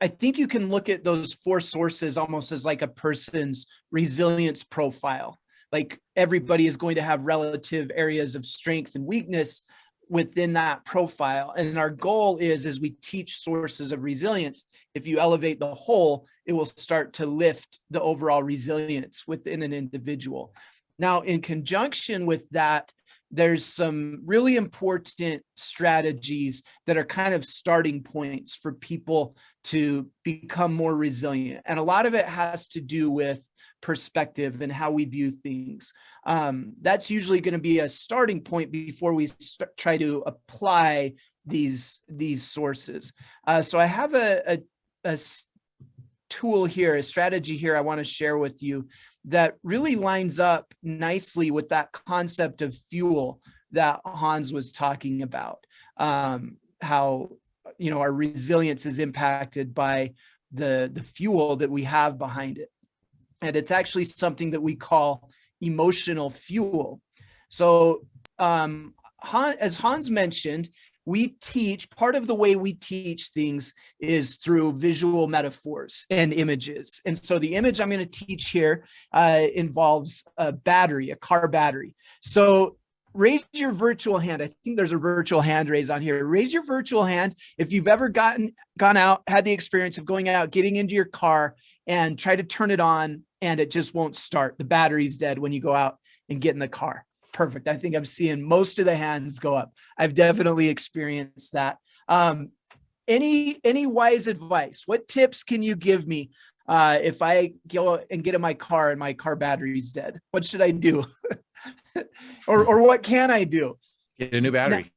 I think you can look at those 4 sources almost as like a person's resilience profile. like everybody is going to have relative areas of strength and weakness within that profile. And our goal is, as we teach sources of resilience, if you elevate the whole, it will start to lift the overall resilience within an individual. Now, in conjunction with that, there's some really important strategies that are kind of starting points for people to become more resilient. And a lot of it has to do with perspective and how we view things. That's usually going to be a starting point before we try to apply these sources. So I have a tool here, a strategy here I want to share with you that really lines up nicely with that concept of fuel that Hans was talking about. How, you know, our resilience is impacted by the fuel that we have behind it. And it's actually something that we call emotional fuel. So as Hans mentioned, we teach, part of the way we teach things is through visual metaphors and images. And so the image I'm going to teach here involves a battery, a car battery. So raise your virtual hand. I think there's a virtual hand raise on here. Raise your virtual hand if you've ever gone out, had the experience of going out, getting into your car and try to turn it on and it just won't start. The battery's dead when you go out and get in the car. Perfect. I think I'm seeing most of the hands go up. I've definitely experienced that. Any wise advice? What tips can you give me if I go and get in my car and my car battery's dead? What should I do? or what can I do? Get a new battery.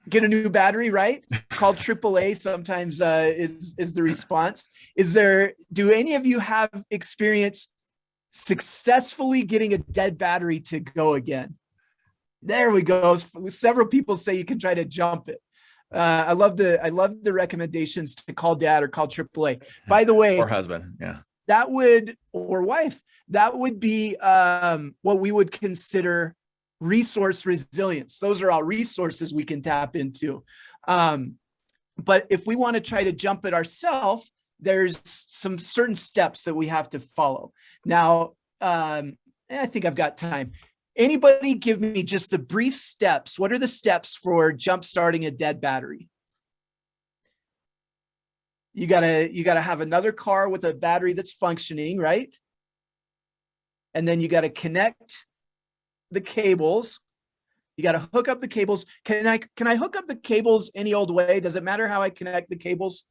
Get a new battery, right? Call AAA sometimes is the response. Do any of you have experience successfully getting a dead battery to go again? There we go. Several people say you can try to jump it. I love the recommendations to call dad or call AAA. By the way, or husband, yeah, or wife, that would be what we would consider resource resilience. Those are all resources we can tap into. But if we want to try to jump it ourselves, there's some certain steps that we have to follow. Now, I think I've got time. Anybody give me just the brief steps? What are the steps for jump starting a dead battery? You gotta have another car with a battery that's functioning, right? And then you got to connect the cables. You got to hook up the cables. Can I hook up the cables any old way? Does it matter how I connect the cables?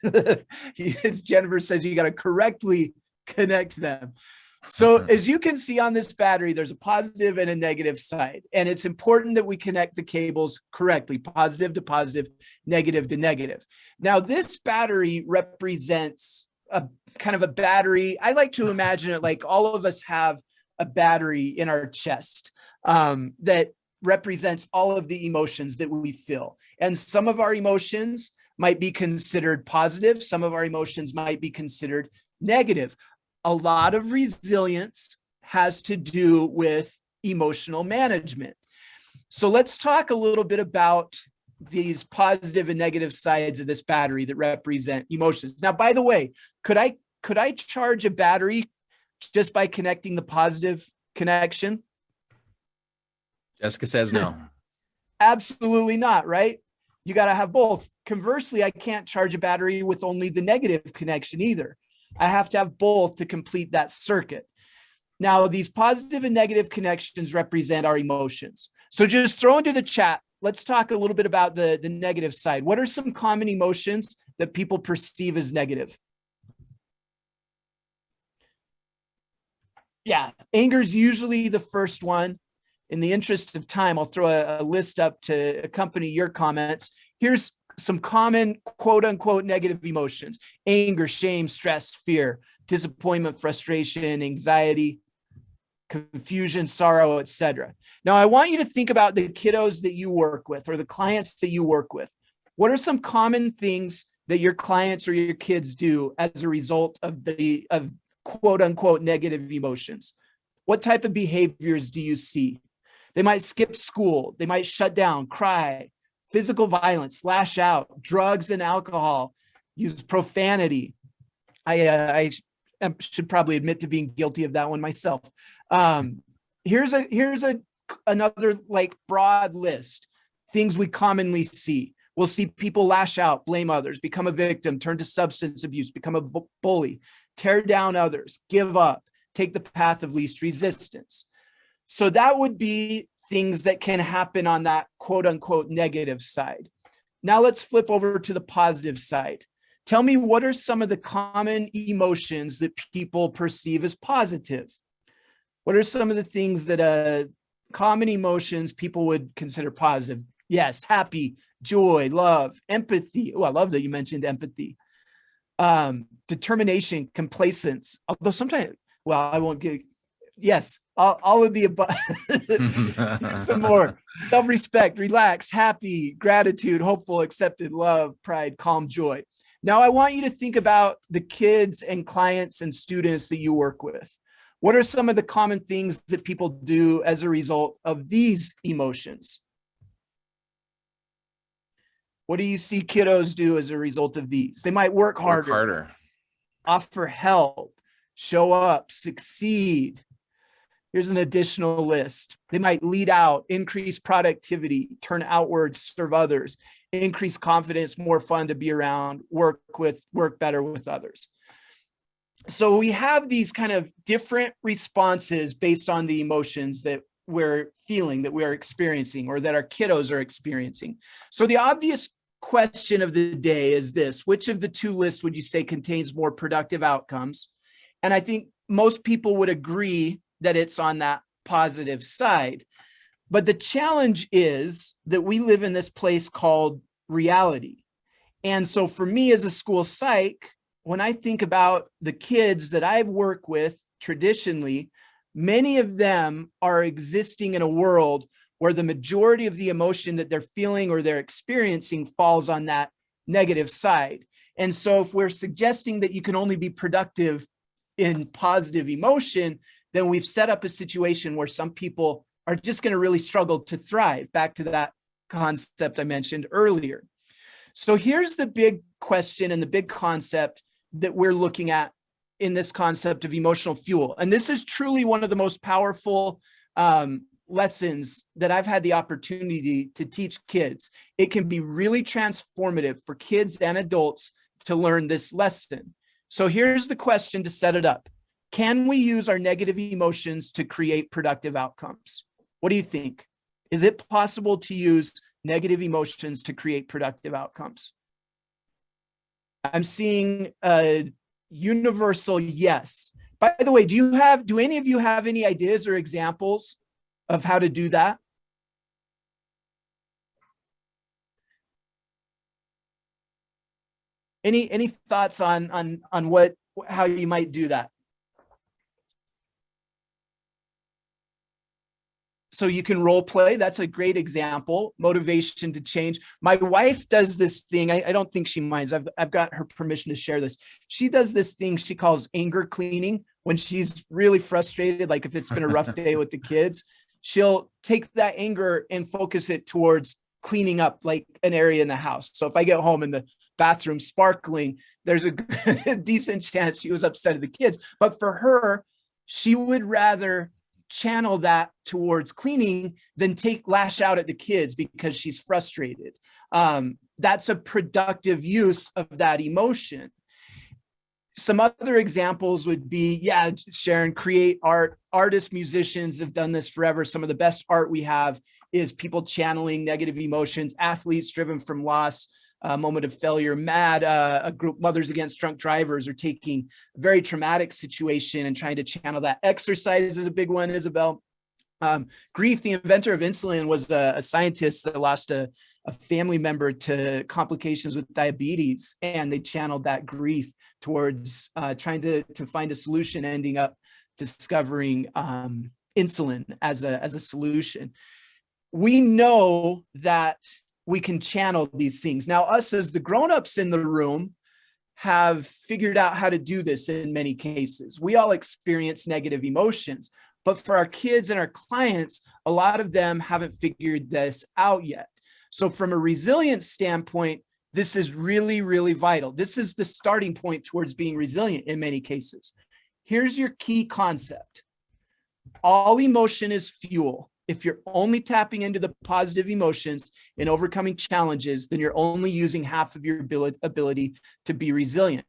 As Jennifer says, you got to correctly connect them. So as you can see on this battery, there's a positive and a negative side. And it's important that we connect the cables correctly, positive to positive, negative to negative. Now, this battery represents a kind of a battery. I like to imagine it like all of us have a battery in our chest that represents all of the emotions that we feel. And some of our emotions might be considered positive. Some of our emotions might be considered negative. A lot of resilience has to do with emotional management. So let's talk a little bit about these positive and negative sides of this battery that represent emotions. Now, by the way, could I charge a battery just by connecting the positive connection? Jessica says no. Absolutely not, right? You got to have both. Conversely, I can't charge a battery with only the negative connection either. I have to have both to complete that circuit. Now, these positive and negative connections represent our emotions. So just throw into the chat, let's talk a little bit about the negative side. What are some common emotions that people perceive as negative? Yeah, anger is usually the first one. In the interest of time, I'll throw a list up to accompany your comments. Here's some common quote unquote negative emotions: anger, shame, stress, fear, disappointment, frustration, anxiety, confusion, sorrow, etc. Now, I want you to think about the kiddos that you work with or the clients that you work with. What are some common things that your clients or your kids do as a result of quote unquote negative emotions? What type of behaviors do you see? They might skip school. They might shut down, cry, physical violence, lash out, drugs and alcohol, use profanity. I I should probably admit to being guilty of that one myself. Here's another like broad list, things we commonly see. We'll see people lash out, blame others, become a victim, turn to substance abuse, become a bully, tear down others, give up, take the path of least resistance. So that would be things that can happen on that quote unquote negative side. Now let's flip over to the positive side. Tell me, what are some of the common emotions that people perceive as positive? What are some of the things that common emotions people would consider positive? Yes, happy, joy, love, empathy. Oh, I love that you mentioned empathy. Determination, complacence. Although sometimes, well, I won't get, yes, all of the above. Some more. Self-respect, relax, happy, gratitude, hopeful, accepted, love, pride, calm, joy. Now, I want you to think about the kids and clients and students that you work with. What are some of the common things that people do as a result of these emotions? What do you see kiddos do as a result of these? They might work harder, offer help, show up, succeed. Here's an additional list. They might lead out, increase productivity, turn outwards, serve others, increase confidence, more fun to be around, work better with others. So we have these kind of different responses based on the emotions that we're feeling, that we are experiencing, or that our kiddos are experiencing. So the obvious question of the day is this: which of the two lists would you say contains more productive outcomes? And I think most people would agree that it's on that positive side. But the challenge is that we live in this place called reality. And so for me as a school psych, when I think about the kids that I've worked with traditionally, many of them are existing in a world where the majority of the emotion that they're feeling or they're experiencing falls on that negative side. And so if we're suggesting that you can only be productive in positive emotion, then we've set up a situation where some people are just going to really struggle to thrive, back to that concept I mentioned earlier. So here's the big question and the big concept that we're looking at in this concept of emotional fuel. And this is truly one of the most powerful lessons that I've had the opportunity to teach kids. It can be really transformative for kids and adults to learn this lesson. So here's the question to set it up. Can we use our negative emotions to create productive outcomes? What do you think? Is it possible to use negative emotions to create productive outcomes? I'm seeing a universal yes. By the way, do any of you have any ideas or examples of how to do that? Any thoughts on how you might do that? So you can role play. That's a great example. Motivation to change. My wife does this thing. I don't think she minds. I've got her permission to share this. She does this thing she calls anger cleaning. When she's really frustrated, like if it's been a rough day with the kids, she'll take that anger and focus it towards cleaning up like an area in the house. So if I get home and the bathroom's sparkling, there's a decent chance she was upset at the kids. But for her, she would rather channel that towards cleaning than lash out at the kids because she's frustrated. That's a productive use of that emotion. Some other examples would be, Sharon, create art. Artists, musicians have done this forever. Some of the best art we have is people channeling negative emotions, athletes driven from loss, a moment of failure, a group, Mothers Against Drunk Drivers, are taking a very traumatic situation and trying to channel that. Exercise is a big one, Isabel. Grief, the inventor of insulin, was a scientist that lost a family member to complications with diabetes, and they channeled that grief towards trying to find a solution, ending up discovering insulin as a solution. We know that we can channel these things. Now, us as the grown-ups in the room have figured out how to do this in many cases. We all experience negative emotions, but for our kids and our clients, a lot of them haven't figured this out yet. So from a resilience standpoint, this is really, really vital. This is the starting point towards being resilient in many cases. Here's your key concept. All emotion is fuel. If you're only tapping into the positive emotions and overcoming challenges, then you're only using half of your ability to be resilient.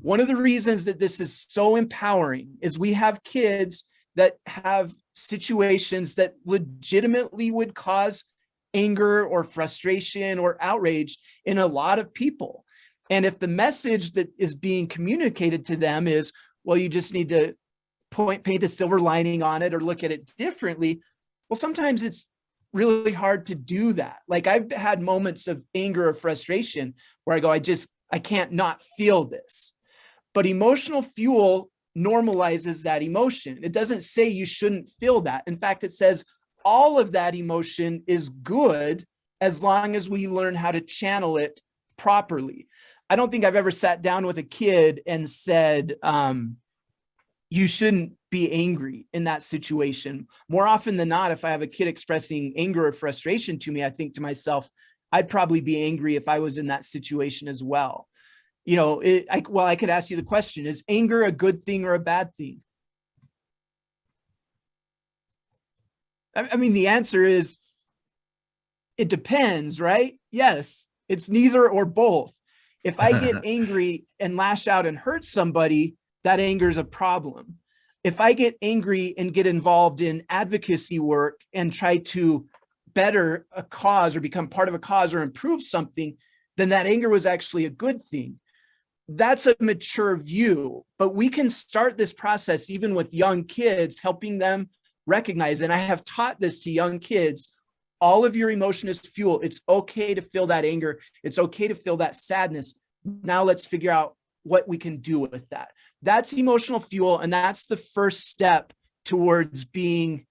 One of the reasons that this is so empowering is we have kids that have situations that legitimately would cause anger or frustration or outrage in a lot of people. And if the message that is being communicated to them is, well, you just need to paint a silver lining on it or look at it differently, well, sometimes it's really hard to do that. Like I've had moments of anger or frustration where I go, I can't not feel this. But emotional fuel normalizes that emotion. It doesn't say you shouldn't feel that. In fact, it says all of that emotion is good as long as we learn how to channel it properly. I don't think I've ever sat down with a kid and said, you shouldn't be angry in that situation. More often than not, if I have a kid expressing anger or frustration to me, I think to myself, I'd probably be angry if I was in that situation as well. You know, I could ask you the question, is anger a good thing or a bad thing? I mean, the answer is, it depends, right? Yes, it's neither or both. If I get angry and lash out and hurt somebody, that anger is a problem. If I get angry and get involved in advocacy work and try to better a cause or become part of a cause or improve something, then that anger was actually a good thing. That's a mature view, but we can start this process even with young kids, helping them recognize, and I have taught this to young kids, all of your emotion is fuel. It's okay to feel that anger. It's okay to feel that sadness. Now let's figure out what we can do with that. That's emotional fuel, and that's the first step towards being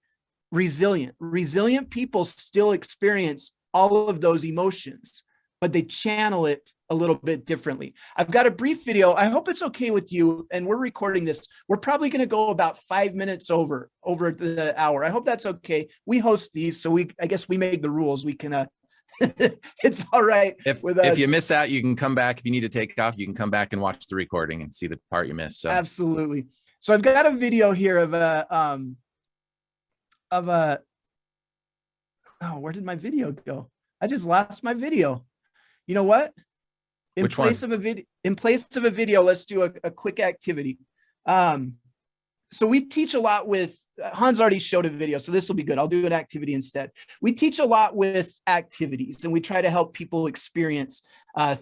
resilient. Resilient people still experience all of those emotions, but they channel it a little bit differently. I've got a brief video. I hope it's okay with you, and we're recording this. We're probably going to go about 5 minutes over the hour. I hope that's okay. We host these, so I guess we made the rules. We can it's all right with us. If you miss out, you can come back. If you need to take off, you can come back and watch the recording and see the part you missed. So absolutely. So I've got a video here of a oh, where did my video go? I just lost my video. You know what? In place of a video, let's do a quick activity. So we teach a lot with, Hans already showed a video, so this will be good. I'll do an activity instead. We teach a lot with activities, and we try to help people experience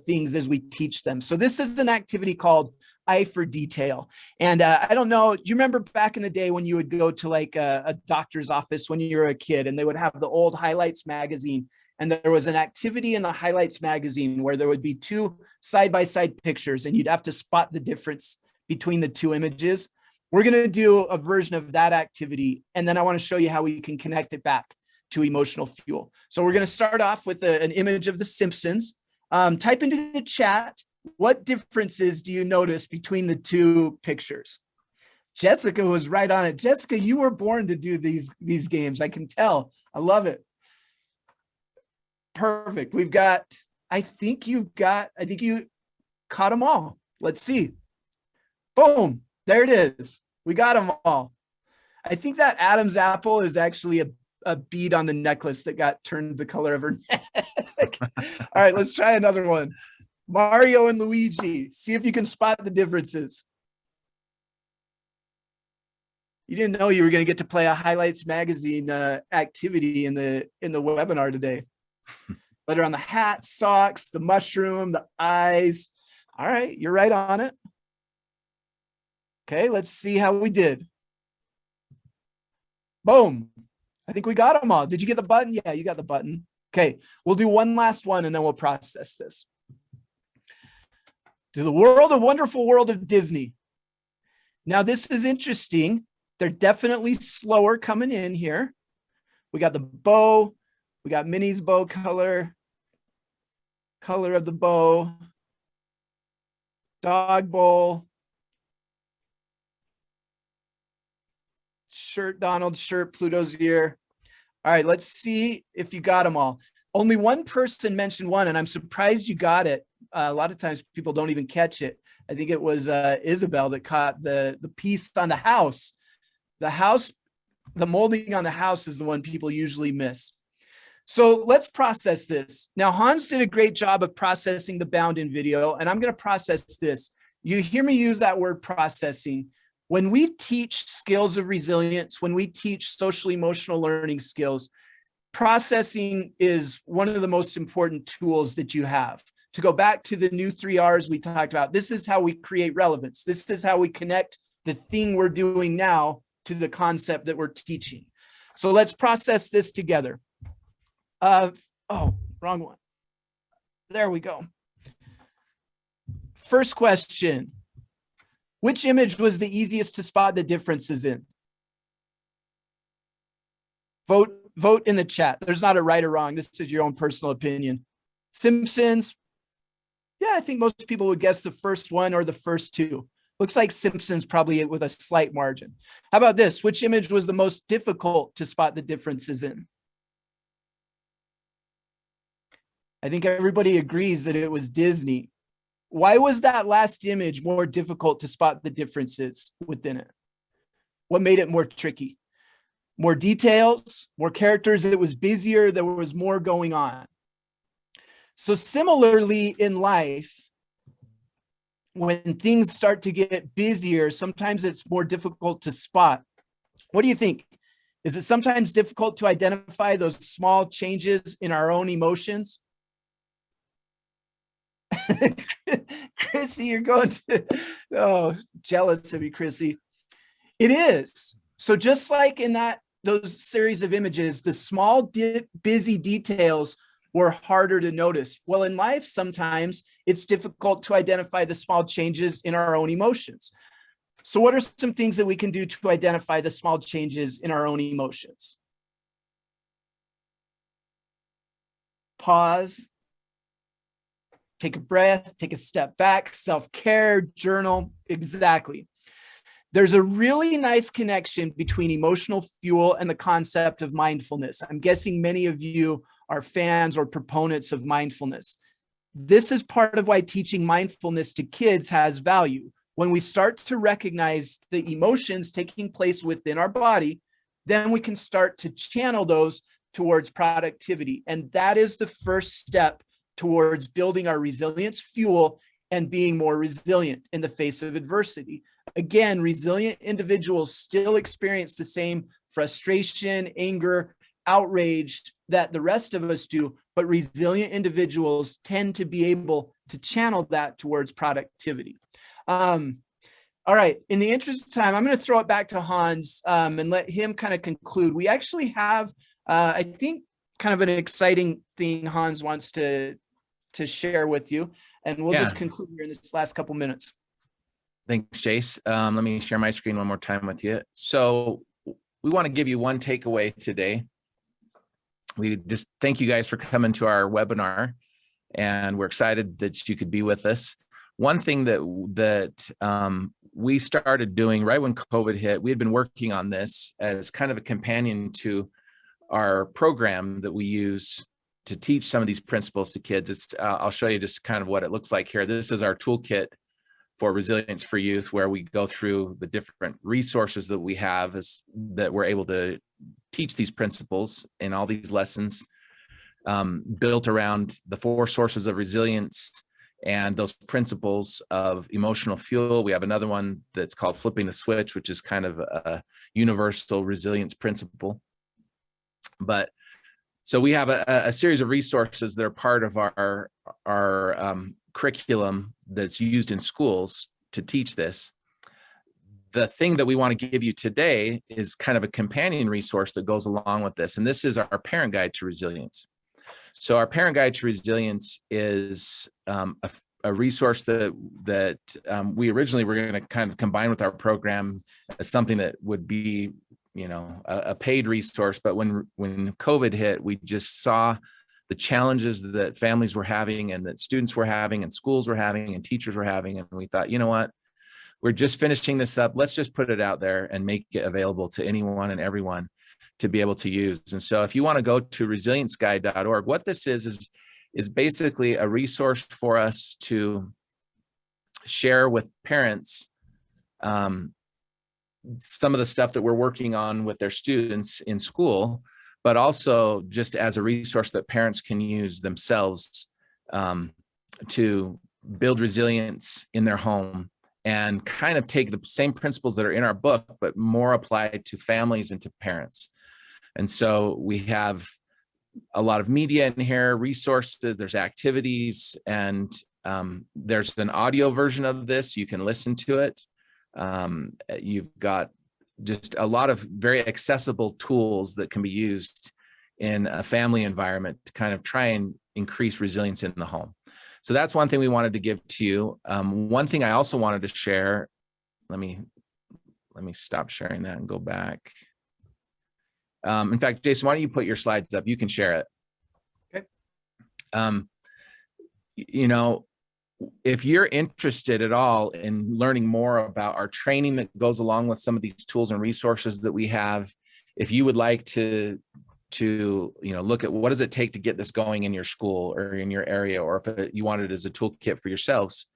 things as we teach them. So this is an activity called Eye for Detail. And I don't know, do you remember back in the day when you would go to like a doctor's office when you were a kid, and they would have the old Highlights magazine, and there was an activity in the Highlights magazine where there would be two side-by-side pictures, and you'd have to spot the difference between the two images. We're going to do a version of that activity, and then I want to show you how we can connect it back to emotional fuel. So we're going to start off with an image of The Simpsons. Type into the chat, what differences do you notice between the two pictures? Jessica was right on it. Jessica, you were born to do these games. I can tell. I love it. Perfect. We've got, I think you caught them all. Let's see. Boom. There it is. We got them all. I think that Adam's apple is actually a bead on the necklace that got turned the color of her neck. All right, let's try another one. Mario and Luigi. See if you can spot the differences. You didn't know you were going to get to play a Highlights magazine activity in the webinar today. Letter on the hat, socks, the mushroom, the eyes. All right, you're right on it. Okay, let's see how we did. Boom. I think we got them all. Did you get the button? Yeah, you got the button. Okay, we'll do one last one and then we'll process this. To the wonderful world of Disney. Now, this is interesting. They're definitely slower coming in here. We got the bow. We got Minnie's bow color of the bow. Dog bowl. Shirt, Donald's shirt, Pluto's ear. All right, let's see if you got them all. Only one person mentioned one, and I'm surprised you got it. A lot of times people don't even catch it. I think it was Isabel that caught the piece on the house. The molding on the house is the one people usually miss. So let's process this. Now, Hans did a great job of processing the bound in video, and I'm going to process this. You hear me use that word processing. When we teach skills of resilience, when we teach social emotional learning skills, processing is one of the most important tools that you have. To go back to the new 3 R's we talked about, this is how we create relevance. This is how we connect the thing we're doing now to the concept that we're teaching. So let's process this together. Oh, wrong one. There we go. First question. Which image was the easiest to spot the differences in? Vote in the chat. There's not a right or wrong. This is your own personal opinion. Simpsons. Yeah, I think most people would guess the first one or the first two. Looks like Simpsons probably with a slight margin. How about this? Which image was the most difficult to spot the differences in? I think everybody agrees that it was Disney. Why was that last image more difficult to spot the differences within it? What made it more tricky? More details, more characters, it was busier, there was more going on. So similarly in life, when things start to get busier, sometimes it's more difficult to spot. What do you think? Is it sometimes difficult to identify those small changes in our own emotions? Chrissy, you're going to, jealous of you, Chrissy. It is. So just like in those series of images, the small, busy details were harder to notice. Well, in life, sometimes it's difficult to identify the small changes in our own emotions. So what are some things that we can do to identify the small changes in our own emotions? Pause. Take a breath, take a step back, self-care, journal. Exactly. There's a really nice connection between emotional fuel and the concept of mindfulness. I'm guessing many of you are fans or proponents of mindfulness. This is part of why teaching mindfulness to kids has value. When we start to recognize the emotions taking place within our body, then we can start to channel those towards productivity. And that is the first step towards building our resilience fuel and being more resilient in the face of adversity. Again, resilient individuals still experience the same frustration, anger, outrage that the rest of us do, but resilient individuals tend to be able to channel that towards productivity. All right, in the interest of time, I'm going to throw it back to Hans and let him kind of conclude. We actually have, I think, kind of an exciting thing Hans wants to share with you, and we'll just conclude here in this last couple minutes. Thanks, Jace. Let me share my screen one more time with you. So we want to give you one takeaway today. We just thank you guys for coming to our webinar, and we're excited that you could be with us. One thing that we started doing right when COVID hit, we had been working on this as kind of a companion to our program that we use to teach some of these principles to kids. I'll show you just kind of what it looks like here. This is our toolkit for resilience for youth, where we go through the different resources that we have that we're able to teach these principles in all these lessons, built around the 4 sources of resilience and those principles of emotional fuel. We have another one that's called flipping the switch, which is kind of a universal resilience principle. But so we have a series of resources that are part of our curriculum that's used in schools to teach this. The thing that we want to give you today is kind of a companion resource that goes along with this. And this is our parent guide to resilience. So our parent guide to resilience is a resource that we originally were going to kind of combine with our program as something that would be, a paid resource. But when COVID hit, we just saw the challenges that families were having and that students were having and schools were having and teachers were having. And we thought, you know what, we're just finishing this up. Let's just put it out there and make it available to anyone and everyone to be able to use. And so if you want to go to resilienciguide.org, what this is basically a resource for us to share with parents some of the stuff that we're working on with their students in school, but also just as a resource that parents can use themselves to build resilience in their home, and kind of take the same principles that are in our book, but more applied to families and to parents. And so we have a lot of media in here, resources, there's activities, and there's an audio version of this. You can listen to it. You've got just a lot of very accessible tools that can be used in a family environment to kind of try and increase resilience in the home. So that's one thing we wanted to give to you. One thing I also wanted to share, let me stop sharing that and go back. In fact, Jason, why don't you put your slides up? You can share it. Okay. You know, if you're interested at all in learning more about our training that goes along with some of these tools and resources that we have, if you would like to look at what does it take to get this going in your school or in your area, or if you want it as a toolkit for yourselves,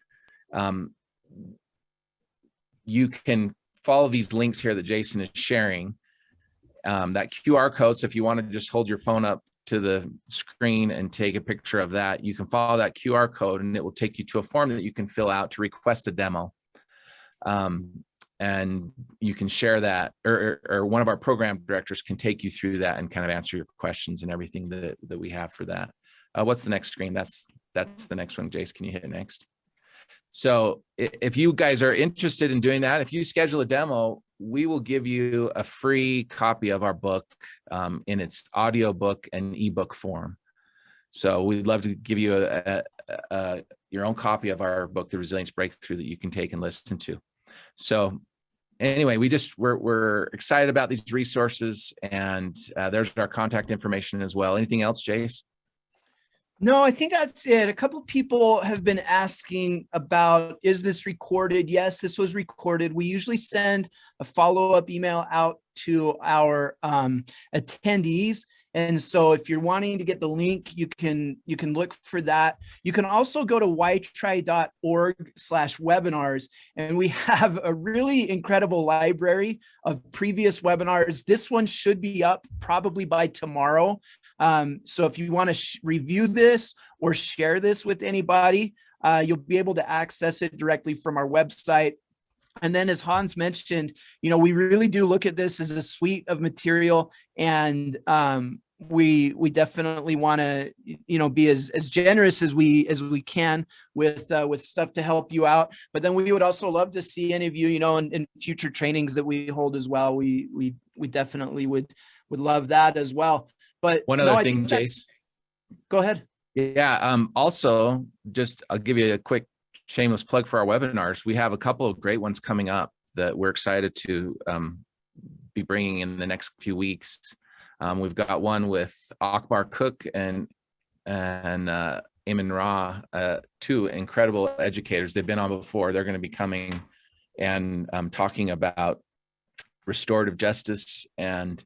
you can follow these links here that Jason is sharing. That QR code, so if you want to just hold your phone up to the screen and take a picture of that, you can follow that QR code and it will take you to a form that you can fill out to request a demo. And you can share that, or one of our program directors can take you through that and kind of answer your questions and everything that we have for that. What's the next screen? That's the next one. Jace, can you hit next? So if you guys are interested in doing that, if you schedule a demo, we will give you a free copy of our book in its audio book and ebook form. So we'd love to give you your own copy of our book, The Resilience Breakthrough, that you can take and listen to. So anyway, we're excited about these resources, and there's our contact information as well. Anything else, Jace? No, I think that's it. A couple of people have been asking about, is this recorded? Yes, this was recorded. We usually send a follow-up email out to our attendees. And so if you're wanting to get the link, you can look for that. You can also go to whytry.org/webinars, and we have a really incredible library of previous webinars. This one should be up probably by tomorrow. So if you want to review this or share this with anybody, you'll be able to access it directly from our website. And then, as Hans mentioned, we really do look at this as a suite of material, and we definitely want to be as generous as we can with stuff to help you out. But then we would also love to see any of you in future trainings that we hold as well. We definitely would love that as well. But one other thing, Jace, go ahead. Yeah. Also, I'll give you a quick shameless plug for our webinars. We have a couple of great ones coming up that we're excited to be bringing in the next few weeks. We've got one with Akbar Cook and Eamon Ra, two incredible educators. They've been on before. They're going to be coming and talking about restorative justice and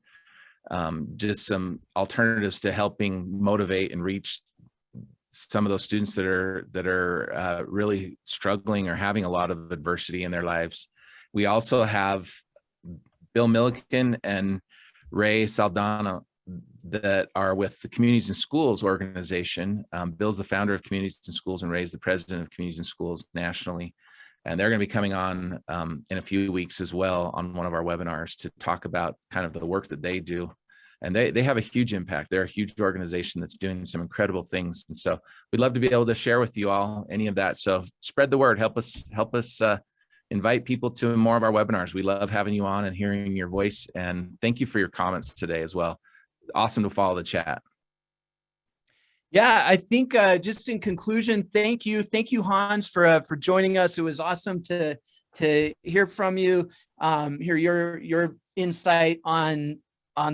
just some alternatives to helping motivate and reach some of those students that are really struggling or having a lot of adversity in their lives. We also have Bill Milliken and Ray Saldana that are with the Communities and Schools organization. Bill's the founder of Communities and Schools, and Ray's the president of Communities and Schools nationally. And they're going to be coming on in a few weeks as well on one of our webinars to talk about kind of the work that they do. And they have a huge impact. They're a huge organization that's doing some incredible things. And so we'd love to be able to share with you all any of that. So spread the word, help us invite people to more of our webinars. We love having you on and hearing your voice. And thank you for your comments today as well. Awesome to follow the chat. Yeah, I think just in conclusion, thank you, Hans, for joining us. It was awesome to hear from you, hear your insight on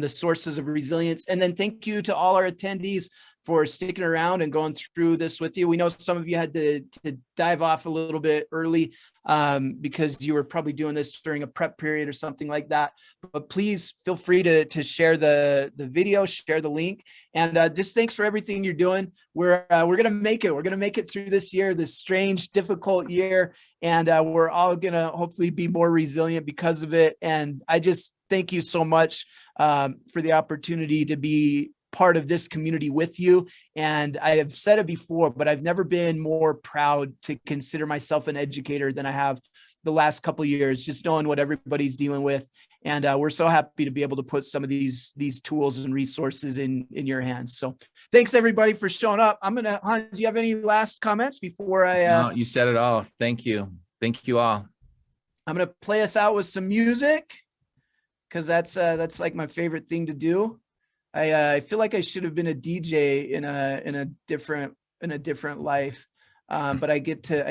the sources of resilience. And then thank you to all our attendees for sticking around and going through this with you. We know some of you had to dive off a little bit early because you were probably doing this during a prep period or something like that. But please feel free to share the video, share the link, and just thanks for everything you're doing. We're gonna make it. We're gonna make it through this year, this strange, difficult year, and we're all gonna hopefully be more resilient because of it. And I just thank you so much for the opportunity to be part of this community with you. And I have said it before, but I've never been more proud to consider myself an educator than I have the last couple of years, just knowing what everybody's dealing with. And we're so happy to be able to put some of these tools and resources in your hands. So thanks everybody for showing up. Hans, do you have any last comments before I? No, you said it all. Thank you. Thank you all. I'm going to play us out with some music because that's like my favorite thing to do. I feel like I should have been a DJ in a different life, but I get to